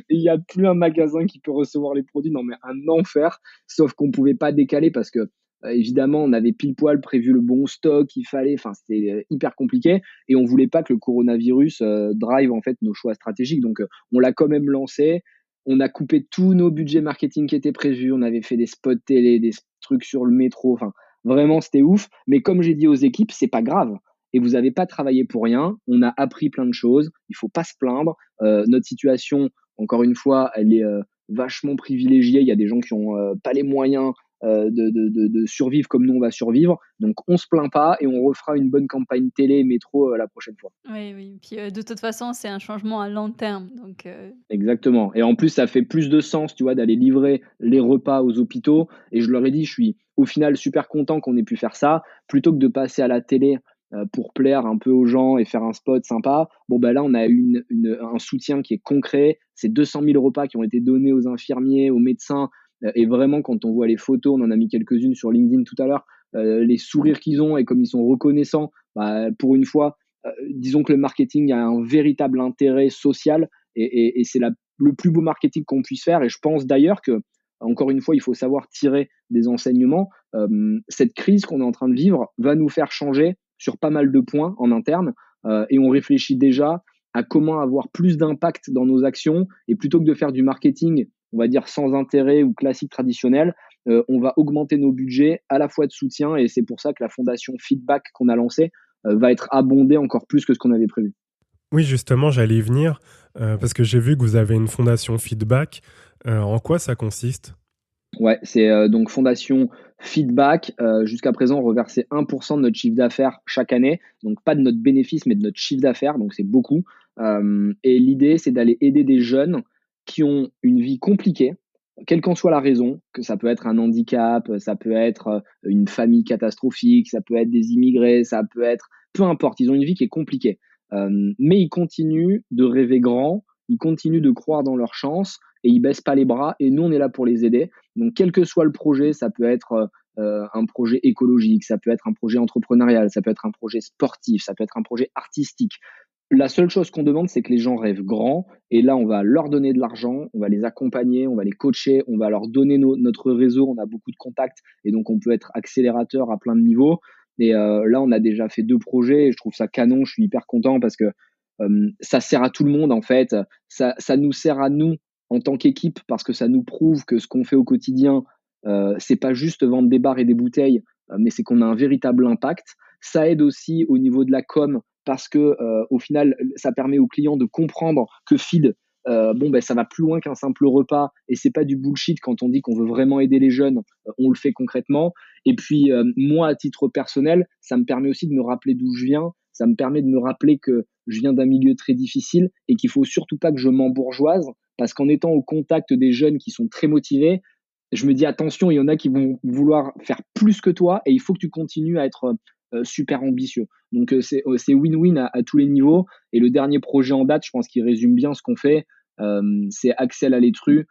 et il n'y a plus un magasin qui peut recevoir les produits. Non, mais un enfer, sauf qu'on ne pouvait pas décaler parce que évidemment, on avait pile poil prévu le bon stock, il fallait, enfin, c'était hyper compliqué et on voulait pas que le coronavirus drive en fait nos choix stratégiques. Donc, on l'a quand même lancé. On a coupé tous nos budgets marketing qui étaient prévus. On avait fait des spots télé, des trucs sur le métro. Enfin, vraiment, c'était ouf. Mais comme j'ai dit aux équipes, c'est pas grave. Et vous n'avez pas travaillé pour rien. On a appris plein de choses. Il faut pas se plaindre. Notre situation, encore une fois, elle est vachement privilégiée. Il y a des gens qui ont pas les moyens de survivre comme nous on va survivre. Donc on se plaint pas et on refera une bonne campagne télé et métro la prochaine fois. Oui, oui. Puis, de toute façon, c'est un changement à long terme, donc Exactement. Et en plus, ça fait plus de sens, tu vois, d'aller livrer les repas aux hôpitaux. Et je leur ai dit, je suis au final super content qu'on ait pu faire ça, plutôt que de passer à la télé pour plaire un peu aux gens et faire un spot sympa. Bon, ben là, on a eu un soutien qui est concret. C'est 200 000 repas qui ont été donnés aux infirmiers, aux médecins. Et vraiment, quand on voit les photos, on en a mis quelques-unes sur LinkedIn tout à l'heure, les sourires qu'ils ont et comme ils sont reconnaissants, bah, pour une fois, disons que le marketing a un véritable intérêt social et c'est le plus beau marketing qu'on puisse faire. Et je pense d'ailleurs que, encore une fois, il faut savoir tirer des enseignements. Cette crise qu'on est en train de vivre va nous faire changer sur pas mal de points en interne et on réfléchit déjà à comment avoir plus d'impact dans nos actions et plutôt que de faire du marketing, on va dire sans intérêt ou classique traditionnel, on va augmenter nos budgets à la fois de soutien et c'est pour ça que la fondation Feedback qu'on a lancée va être abondée encore plus que ce qu'on avait prévu. Oui, justement, j'allais y venir, parce que j'ai vu que vous avez une fondation Feedback. En quoi ça consiste? Ouais, c'est donc fondation Feedback. Jusqu'à présent, on reversait 1% de notre chiffre d'affaires chaque année. Donc pas de notre bénéfice, mais de notre chiffre d'affaires. Donc c'est beaucoup. Et l'idée, c'est d'aller aider des jeunes qui ont une vie compliquée, quelle qu'en soit la raison, que ça peut être un handicap, ça peut être une famille catastrophique, ça peut être des immigrés, ça peut être... Peu importe, ils ont une vie qui est compliquée. Mais ils continuent de rêver grand, ils continuent de croire dans leur chance et ils baissent pas les bras. Et nous, on est là pour les aider. Donc, quel que soit le projet, ça peut être un projet écologique, ça peut être un projet entrepreneurial, ça peut être un projet sportif, ça peut être un projet artistique. La seule chose qu'on demande, c'est que les gens rêvent grand. Et là, on va leur donner de l'argent, on va les accompagner, on va les coacher, on va leur donner notre réseau. On a beaucoup de contacts et donc on peut être accélérateur à plein de niveaux. Et là, on a déjà fait 2 projets et je trouve ça canon. Je suis hyper content parce que ça sert à tout le monde en fait. Ça nous sert à nous en tant qu'équipe parce que ça nous prouve que ce qu'on fait au quotidien, c'est pas juste vendre des bars et des bouteilles, mais c'est qu'on a un véritable impact. Ça aide aussi au niveau de la com parce que au final, ça permet aux clients de comprendre que Feed, ça va plus loin qu'un simple repas et c'est pas du bullshit quand on dit qu'on veut vraiment aider les jeunes, on le fait concrètement. Et puis moi, à titre personnel, ça me permet aussi de me rappeler d'où je viens. Ça me permet de me rappeler que je viens d'un milieu très difficile et qu'il faut surtout pas que je m'embourgeoise parce qu'en étant au contact des jeunes qui sont très motivés, je me dis attention, il y en a qui vont vouloir faire plus que toi et il faut que tu continues à être super ambitieux. Donc c'est win-win à tous les niveaux. Et le dernier projet en date, je pense qu'il résume bien ce qu'on fait, c'est Axel Alétru.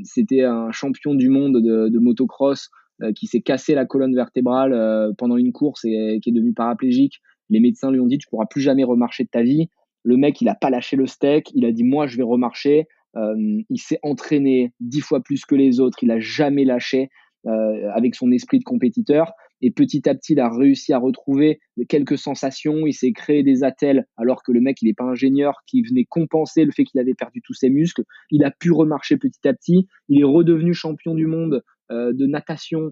C'était un champion du monde de motocross qui s'est cassé la colonne vertébrale pendant une course et qui est devenu paraplégique. Les médecins lui ont dit tu pourras plus jamais remarcher de ta vie. Le mec, il a pas lâché le steak. Il a dit moi je vais remarcher. Il s'est entraîné 10 fois plus que les autres. Il a jamais lâché avec son esprit de compétiteur. Et petit à petit, il a réussi à retrouver quelques sensations. Il s'est créé des attelles alors que le mec, il n'est pas ingénieur, qui venait compenser le fait qu'il avait perdu tous ses muscles. Il a pu remarcher petit à petit. Il est redevenu champion du monde de natation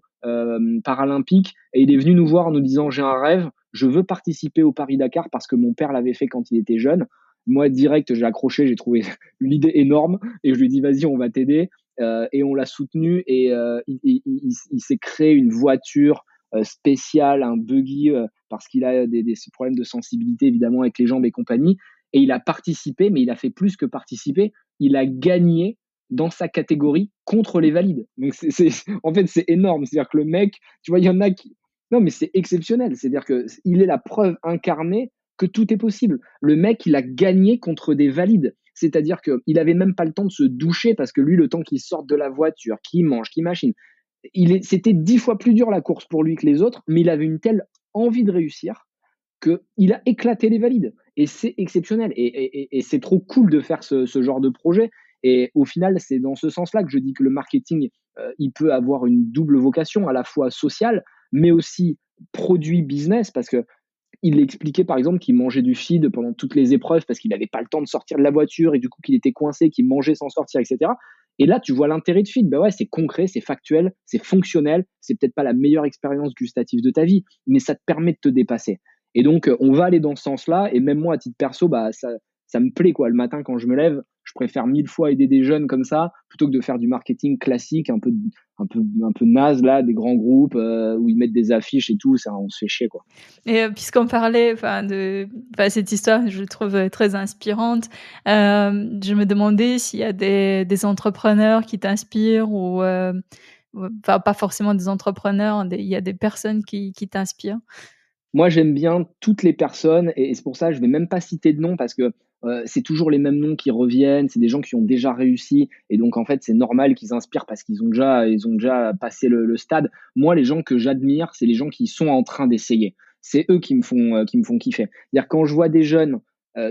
paralympique et il est venu nous voir en nous disant j'ai un rêve, je veux participer au Paris-Dakar parce que mon père l'avait fait quand il était jeune. Moi, direct, j'ai accroché, j'ai trouvé l'idée énorme et je lui ai dit vas-y, on va t'aider. Et on l'a soutenu et il s'est créé une voiture spéciale, un buggy, parce qu'il a des problèmes de sensibilité évidemment avec les jambes et compagnie. Et il a participé, mais il a fait plus que participer. Il a gagné dans sa catégorie contre les valides. Donc en fait, c'est énorme. C'est-à-dire que le mec, tu vois, il y en a qui... Non, mais c'est exceptionnel. C'est-à-dire qu'il est la preuve incarnée que tout est possible. Le mec, il a gagné contre des valides. C'est-à-dire qu'il n'avait même pas le temps de se doucher parce que lui, le temps qu'il sorte de la voiture, qu'il mange, qu'il machine, c'était 10 fois plus dur la course pour lui que les autres, mais il avait une telle envie de réussir qu'il a éclaté les valides. Et c'est exceptionnel. Et c'est trop cool de faire ce genre de projet. Et au final, c'est dans ce sens-là que je dis que le marketing, il peut avoir une double vocation, à la fois sociale, mais aussi produit business, parce que il expliquait par exemple qu'il mangeait du feed pendant toutes les épreuves parce qu'il n'avait pas le temps de sortir de la voiture et du coup qu'il était coincé, qu'il mangeait sans sortir, etc. Et là, tu vois l'intérêt de feed. Ben ouais, c'est concret, c'est factuel, c'est fonctionnel. C'est peut-être pas la meilleure expérience gustative de ta vie, mais ça te permet de te dépasser. Et donc, on va aller dans ce sens-là. Et même moi, à titre perso, ça me plaît quoi. Le matin, quand je me lève, je préfère 1000 fois aider des jeunes comme ça plutôt que de faire du marketing classique, un peu naze là, des grands groupes où ils mettent des affiches et tout. Ça, on se fait chier quoi. Et puisqu'on parlait cette histoire, je trouve très inspirante. Je me demandais s'il y a des entrepreneurs qui t'inspirent ou pas forcément des entrepreneurs, il y a des personnes qui t'inspirent. Moi, j'aime bien toutes les personnes et c'est pour ça que je vais même pas citer de noms parce que c'est toujours les mêmes noms qui reviennent. C'est des gens qui ont déjà réussi et donc en fait, c'est normal qu'ils inspirent parce qu'ils ont déjà passé le stade. Moi, les gens que j'admire, c'est les gens qui sont en train d'essayer. c'est eux qui me font kiffer. C'est-à-dire quand je vois des jeunes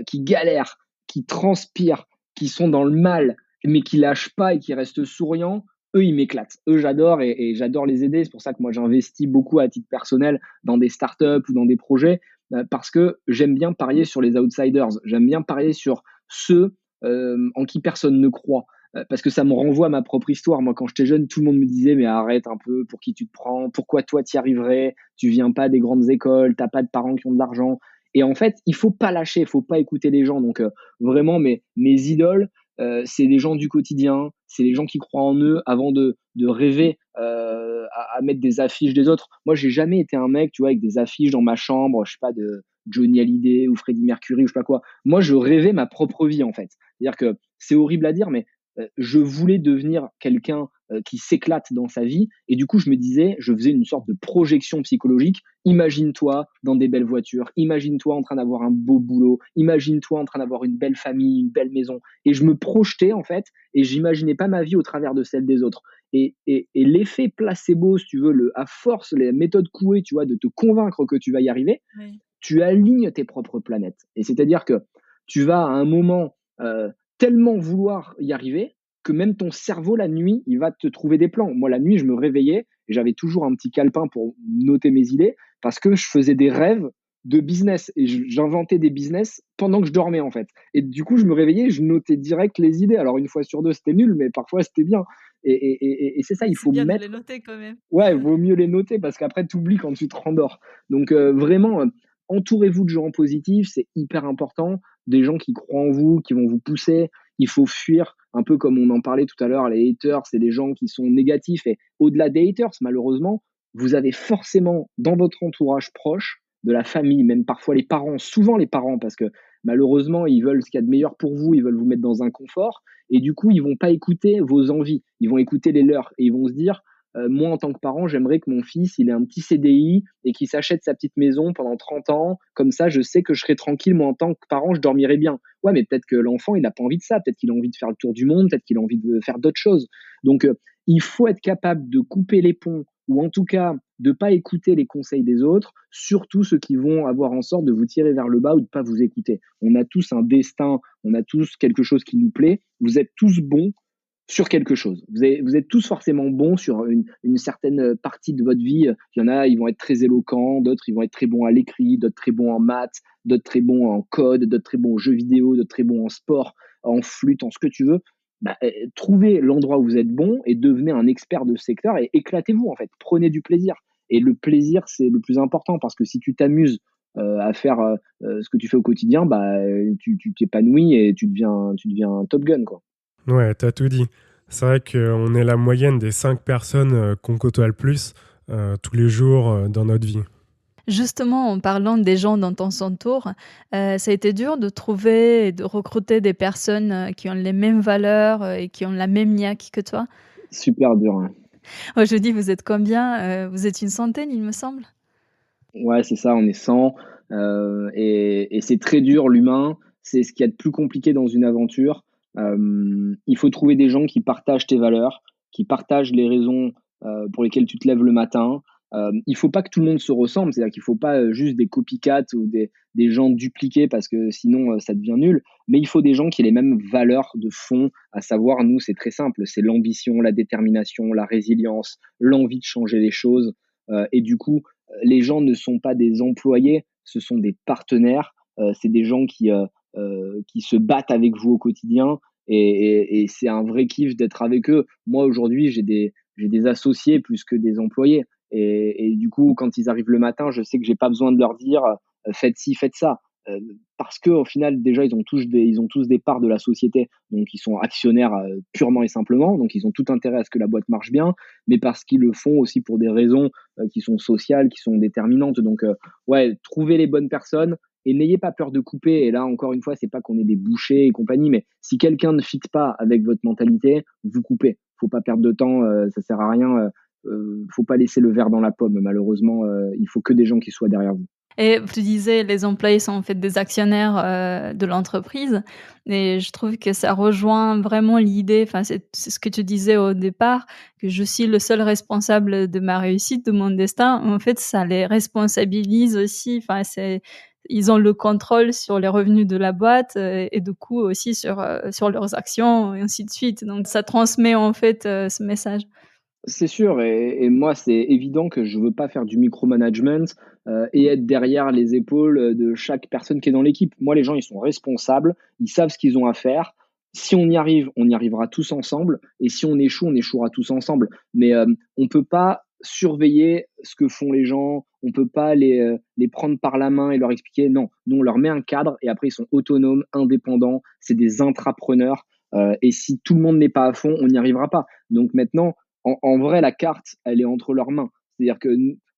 qui galèrent, qui transpirent, qui sont dans le mal, mais qui lâchent pas et qui restent souriants, eux, ils m'éclatent. Eux, j'adore et j'adore les aider. C'est pour ça que moi, j'investis beaucoup à titre personnel dans des startups ou dans des projets parce que j'aime bien parier sur les outsiders. J'aime bien parier sur ceux en qui personne ne croit. Parce que ça me renvoie à ma propre histoire. Moi, quand j'étais jeune, tout le monde me disait, mais arrête un peu, pour qui tu te prends? Pourquoi toi, t'y arriverais? Tu viens pas des grandes écoles, t'as pas de parents qui ont de l'argent. Et en fait, il faut pas lâcher, il faut pas écouter les gens. Donc, vraiment, mes idoles, c'est les gens du quotidien, c'est les gens qui croient en eux avant de rêver à mettre des affiches des autres. Moi, j'ai jamais été un mec, tu vois, avec des affiches dans ma chambre, je sais pas, de Johnny Hallyday ou Freddie Mercury ou je sais pas quoi. Moi, je rêvais ma propre vie, en fait. C'est-à-dire que c'est horrible à dire, mais je voulais devenir quelqu'un qui s'éclate dans sa vie. Et du coup, je me disais, je faisais une sorte de projection psychologique. Imagine-toi dans des belles voitures, imagine-toi en train d'avoir un beau boulot, imagine-toi en train d'avoir une belle famille, une belle maison. Et je me projetais, en fait, et j'imaginais pas ma vie au travers de celle des autres. Et l'effet placebo, si tu veux, à force, les méthodes Coué, tu vois, de te convaincre que tu vas y arriver, Oui. tu alignes tes propres planètes. Et c'est-à-dire que tu vas à un moment tellement vouloir y arriver que même ton cerveau, la nuit, il va te trouver des plans. Moi, la nuit, je me réveillais et j'avais toujours un petit calepin pour noter mes idées parce que je faisais des rêves de business et j'inventais des business pendant que je dormais en fait. Et du coup, je me réveillais et je notais direct les idées. Alors, une fois sur deux, c'était nul, mais parfois, c'était bien. Et c'est ça, Oui, il c'est faut bien de les mettre. noter quand même. Ouais, il vaut mieux les noter parce qu'après, tu oublies quand tu te rendors. Donc, vraiment, entourez-vous de gens positifs, c'est hyper important. Des gens qui croient en vous, qui vont vous pousser. Il faut fuir, un peu comme on en parlait tout à l'heure, les haters, c'est des gens qui sont négatifs. Et au-delà des haters, malheureusement, vous avez forcément dans votre entourage proche, de la famille, même parfois les parents, souvent les parents, parce que malheureusement, ils veulent ce qu'il y a de meilleur pour vous, ils veulent vous mettre dans un confort. Et du coup, ils vont pas écouter vos envies, ils vont écouter les leurs. Et ils vont se dire, moi, en tant que parent, j'aimerais que mon fils, il ait un petit CDI et qu'il s'achète sa petite maison pendant 30 ans. Comme ça, je sais que je serai tranquille. Moi, en tant que parent, je dormirai bien. Ouais, mais peut-être que l'enfant, il n'a pas envie de ça. Peut-être qu'il a envie de faire le tour du monde. Peut-être qu'il a envie de faire d'autres choses. Donc, il faut être capable de couper les ponts ou en tout cas de pas écouter les conseils des autres, surtout ceux qui vont avoir en sorte de vous tirer vers le bas ou de pas vous écouter. On a tous un destin, on a tous quelque chose qui nous plaît. Vous êtes tous bons sur quelque chose. Vous êtes tous forcément bons sur une certaine partie de votre vie. Il y en a, ils vont être très éloquents, d'autres, ils vont être très bons à l'écrit, d'autres très bons en maths, d'autres très bons en code, d'autres très bons aux jeux vidéo, d'autres très bons en sport, en flûte, en ce que tu veux. Bah, trouvez l'endroit où vous êtes bon et devenez un expert de ce secteur et éclatez-vous en fait. Prenez du plaisir. Et le plaisir, c'est le plus important parce que si tu t'amuses à faire ce que tu fais au quotidien, bah, tu t'épanouis et tu deviens un Top Gun, quoi. Ouais, t'as tout dit. C'est vrai qu'on est la moyenne des 5 personnes qu'on côtoie le plus tous les jours dans notre vie. Justement, en parlant des gens dont on s'entoure, ça a été dur de trouver et de recruter des personnes, qui ont les mêmes valeurs, et qui ont la même niaque que toi? Super dur, hein. Aujourd'hui, vous êtes combien? Vous êtes une centaine, il me semble? Ouais, c'est ça, on est 100 et c'est très dur l'humain. C'est ce qu'il y a de plus compliqué dans une aventure. Il faut trouver des gens qui partagent tes valeurs, qui partagent les raisons, pour lesquelles tu te lèves le matin. Il faut pas que tout le monde se ressemble, c'est-à-dire qu'il faut pas, juste des copycats ou des gens dupliqués parce que sinon, ça devient nul. Mais il faut des gens qui aient les mêmes valeurs de fond, à savoir nous, c'est très simple, c'est l'ambition, la détermination, la résilience, l'envie de changer les choses, et du coup, les gens ne sont pas des employés, ce sont des partenaires. C'est des gens qui se battent avec vous au quotidien et c'est un vrai kiff d'être avec eux. Moi, aujourd'hui, j'ai des associés plus que des employés. Et du coup, quand ils arrivent le matin, je sais que j'ai pas besoin de leur dire faites ci, faites ça. Euh, Parce que au final, déjà, ils ont tous des parts de la société, donc ils sont actionnaires purement et simplement, donc ils ont tout intérêt à ce que la boîte marche bien, mais parce qu'ils le font aussi pour des raisons qui sont sociales, qui sont déterminantes. Donc, ouais, trouvez les bonnes personnes et n'ayez pas peur de couper. Et là, encore une fois, c'est pas qu'on est des bouchers et compagnie, mais si quelqu'un ne fit pas avec votre mentalité, vous coupez. Faut pas perdre de temps, ça sert à rien. Faut pas laisser le verre dans la pomme. Malheureusement, il faut que des gens qui soient derrière vous. Et tu disais, les employés sont en fait des actionnaires, de l'entreprise et je trouve que ça rejoint vraiment l'idée, enfin, c'est ce que tu disais au départ, que je suis le seul responsable de ma réussite, de mon destin. En fait, ça les responsabilise aussi, enfin, ils ont le contrôle sur les revenus de la boîte, et du coup aussi sur leurs actions et ainsi de suite. Donc ça transmet en fait, ce message. C'est sûr et moi, c'est évident que je veux pas faire du micromanagement, et être derrière les épaules, de chaque personne qui est dans l'équipe. Moi, les gens, ils sont responsables, ils savent ce qu'ils ont à faire. Si on y arrive, on y arrivera tous ensemble et si on échouera tous ensemble. Mais, on peut pas surveiller ce que font les gens, on peut pas les prendre par la main et leur expliquer. Non, nous, on leur met un cadre et après ils sont autonomes, indépendants, c'est des intrapreneurs, et si tout le monde n'est pas à fond, on n'y arrivera pas. Donc maintenant, en vrai, la carte, elle est entre leurs mains. C'est-à-dire que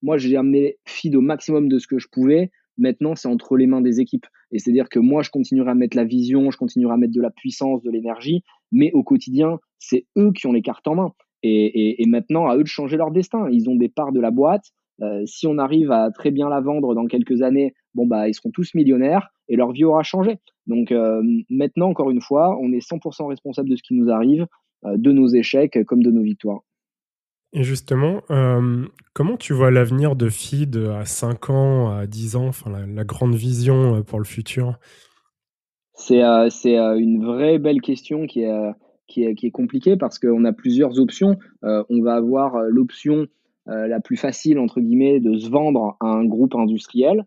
moi, j'ai amené feed au maximum de ce que je pouvais. Maintenant, c'est entre les mains des équipes. Et c'est-à-dire que moi, je continuerai à mettre la vision, je continuerai à mettre de la puissance, de l'énergie, mais au quotidien, c'est eux qui ont les cartes en main. Et maintenant, à eux de changer leur destin. Ils ont des parts de la boîte. Si on arrive à très bien la vendre dans quelques années, bon, bah, ils seront tous millionnaires et leur vie aura changé. Donc maintenant, encore une fois, on est 100% responsable de ce qui nous arrive, de nos échecs comme de nos victoires. Et justement, comment tu vois l'avenir de Feed à 5 ans, à 10 ans, enfin la grande vision, pour le futur? C'est une vraie belle question qui est compliquée parce qu'on a plusieurs options. On va avoir, l'option, la plus «facile» entre guillemets de se vendre à un groupe industriel,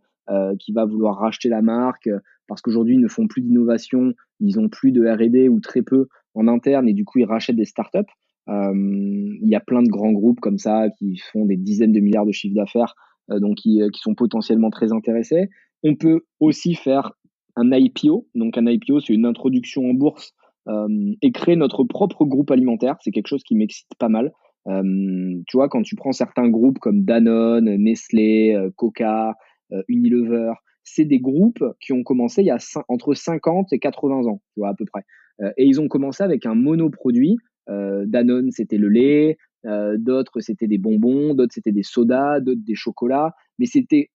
qui va vouloir racheter la marque, parce qu'aujourd'hui ils ne font plus d'innovation, ils ont plus de R&D ou très peu en interne et du coup ils rachètent des startups. Il y a plein de grands groupes comme ça qui font des dizaines de milliards de chiffre d'affaires, donc qui sont potentiellement très intéressés. On peut aussi faire un IPO. Donc un IPO, c'est une introduction en bourse, et créer notre propre groupe alimentaire. C'est quelque chose qui m'excite pas mal. Tu vois, quand tu prends certains groupes comme Danone, Nestlé, Coca, Unilever, c'est des groupes qui ont commencé il y a entre 50 et 80 ans, tu vois, à peu près. Et ils ont commencé avec un monoproduit. Danone, c'était le lait, d'autres, c'était des bonbons, d'autres, c'était des sodas, d'autres, des chocolats. Mais c'était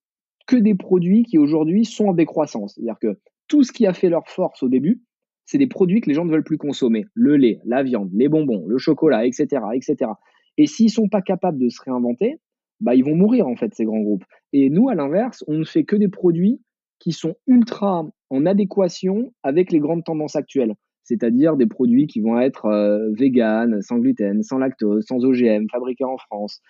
que des produits qui aujourd'hui sont en décroissance. C'est-à-dire que tout ce qui a fait leur force au début, c'est des produits que les gens ne veulent plus consommer. Le lait, la viande, les bonbons, le chocolat, etc. etc. Et s'ils ne sont pas capables de se réinventer, bah, ils vont mourir en fait, ces grands groupes. Et nous, à l'inverse, on ne fait que des produits qui sont ultra en adéquation avec les grandes tendances actuelles. C'est-à-dire des produits qui vont être vegan, sans gluten, sans lactose, sans OGM, fabriqués en France,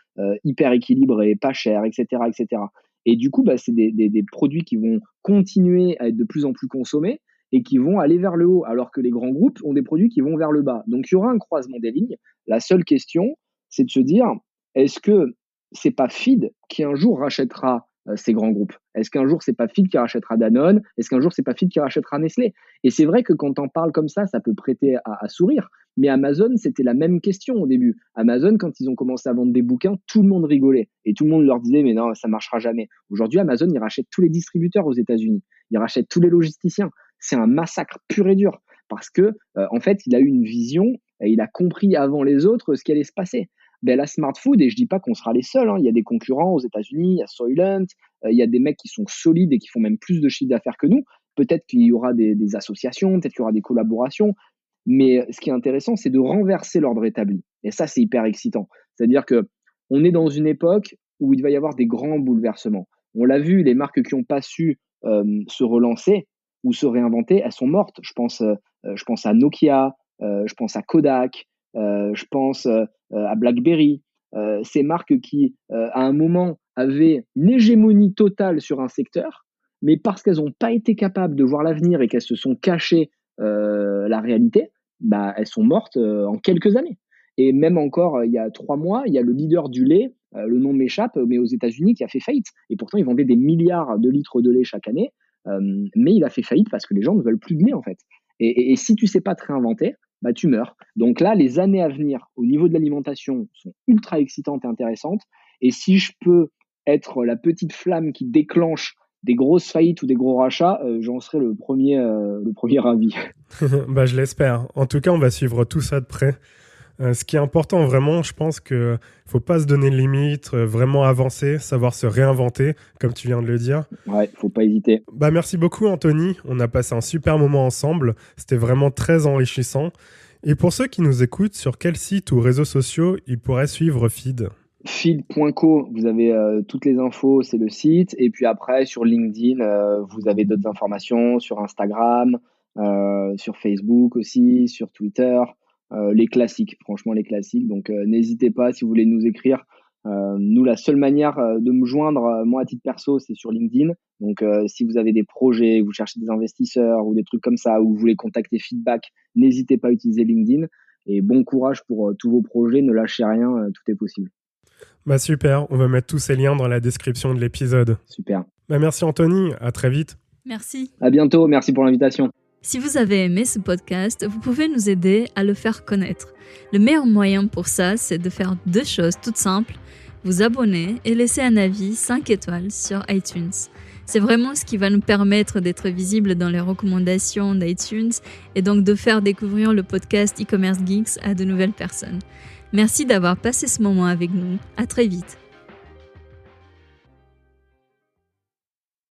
hyper équilibrés, pas chers, etc. etc. Et du coup, bah, c'est des produits qui vont continuer à être de plus en plus consommés et qui vont aller vers le haut, alors que les grands groupes ont des produits qui vont vers le bas. Donc il y aura un croisement des lignes. La seule question, c'est de se dire, est-ce que c'est pas Feed qui un jour rachètera ces grands groupes? Est-ce qu'un jour c'est pas Feed qui rachètera Danone? Est-ce qu'un jour c'est pas Feed qui rachètera Nestlé? Et c'est vrai que quand on parle comme ça peut prêter à sourire. Mais Amazon, c'était la même question au début. Amazon, quand ils ont commencé à vendre des bouquins, tout le monde rigolait. Et tout le monde leur disait, mais non, ça marchera jamais. Aujourd'hui, Amazon, il rachète tous les distributeurs aux États-Unis. Il rachète tous les logisticiens. C'est un massacre pur et dur. Parce que, en fait, il a eu une vision et il a compris avant les autres ce qui allait se passer. Ben, la Smart Food, et je dis pas qu'on sera les seuls, hein, il y a des concurrents aux États-Unis, il y a Soylent, il y a des mecs qui sont solides et qui font même plus de chiffre d'affaires que nous. Peut-être qu'il y aura des associations, peut-être qu'il y aura des collaborations. Mais ce qui est intéressant, c'est de renverser l'ordre établi. Et ça, c'est hyper excitant. C'est-à-dire que on est dans une époque où il va y avoir des grands bouleversements. On l'a vu, les marques qui n'ont pas su se relancer ou se réinventer, elles sont mortes. Je pense à Nokia, je pense à Kodak, je pense à BlackBerry. Ces marques qui, à un moment, avaient une hégémonie totale sur un secteur, mais parce qu'elles n'ont pas été capables de voir l'avenir et qu'elles se sont cachées la réalité, bah, elles sont mortes en quelques années. Et même encore, il y a 3 mois, il y a le leader du lait, le nom m'échappe, mais aux États-Unis, qui a fait faillite. Et pourtant, il vendait des milliards de litres de lait chaque année, mais il a fait faillite parce que les gens ne veulent plus de lait, en fait. Et si tu sais pas te réinventer, bah, tu meurs. Donc là, les années à venir, au niveau de l'alimentation, sont ultra excitantes et intéressantes. Et si je peux être la petite flamme qui déclenche des grosses faillites ou des gros rachats, j'en serai le premier ravi. Bah, je l'espère. En tout cas, on va suivre tout ça de près. Ce qui est important vraiment, je pense qu'il ne faut pas se donner de limites, vraiment avancer, savoir se réinventer, comme tu viens de le dire. Ouais, faut pas hésiter. Merci beaucoup Anthony, on a passé un super moment ensemble, c'était vraiment très enrichissant. Et pour ceux qui nous écoutent, sur quel site ou réseaux sociaux ils pourraient suivre Feed ? Feed.co, vous avez toutes les infos, c'est le site. Et puis après, sur LinkedIn, vous avez d'autres informations, sur Instagram, sur Facebook aussi, sur Twitter, les classiques, franchement les classiques. Donc n'hésitez pas si vous voulez nous écrire. Nous, la seule manière de me joindre, moi à titre perso, c'est sur LinkedIn. Donc si vous avez des projets, vous cherchez des investisseurs ou des trucs comme ça, ou vous voulez contacter Feedback, n'hésitez pas à utiliser LinkedIn. Et bon courage pour tous vos projets, ne lâchez rien, tout est possible. Super, on va mettre tous ces liens dans la description de l'épisode. Super. Merci Anthony, à très vite. Merci. À bientôt, merci pour l'invitation. Si vous avez aimé ce podcast, vous pouvez nous aider à le faire connaître. Le meilleur moyen pour ça, c'est de faire 2 choses toutes simples. Vous abonner et laisser un avis 5 étoiles sur iTunes. C'est vraiment ce qui va nous permettre d'être visible dans les recommandations d'iTunes et donc de faire découvrir le podcast e-commerce geeks à de nouvelles personnes. Merci d'avoir passé ce moment avec nous. À très vite.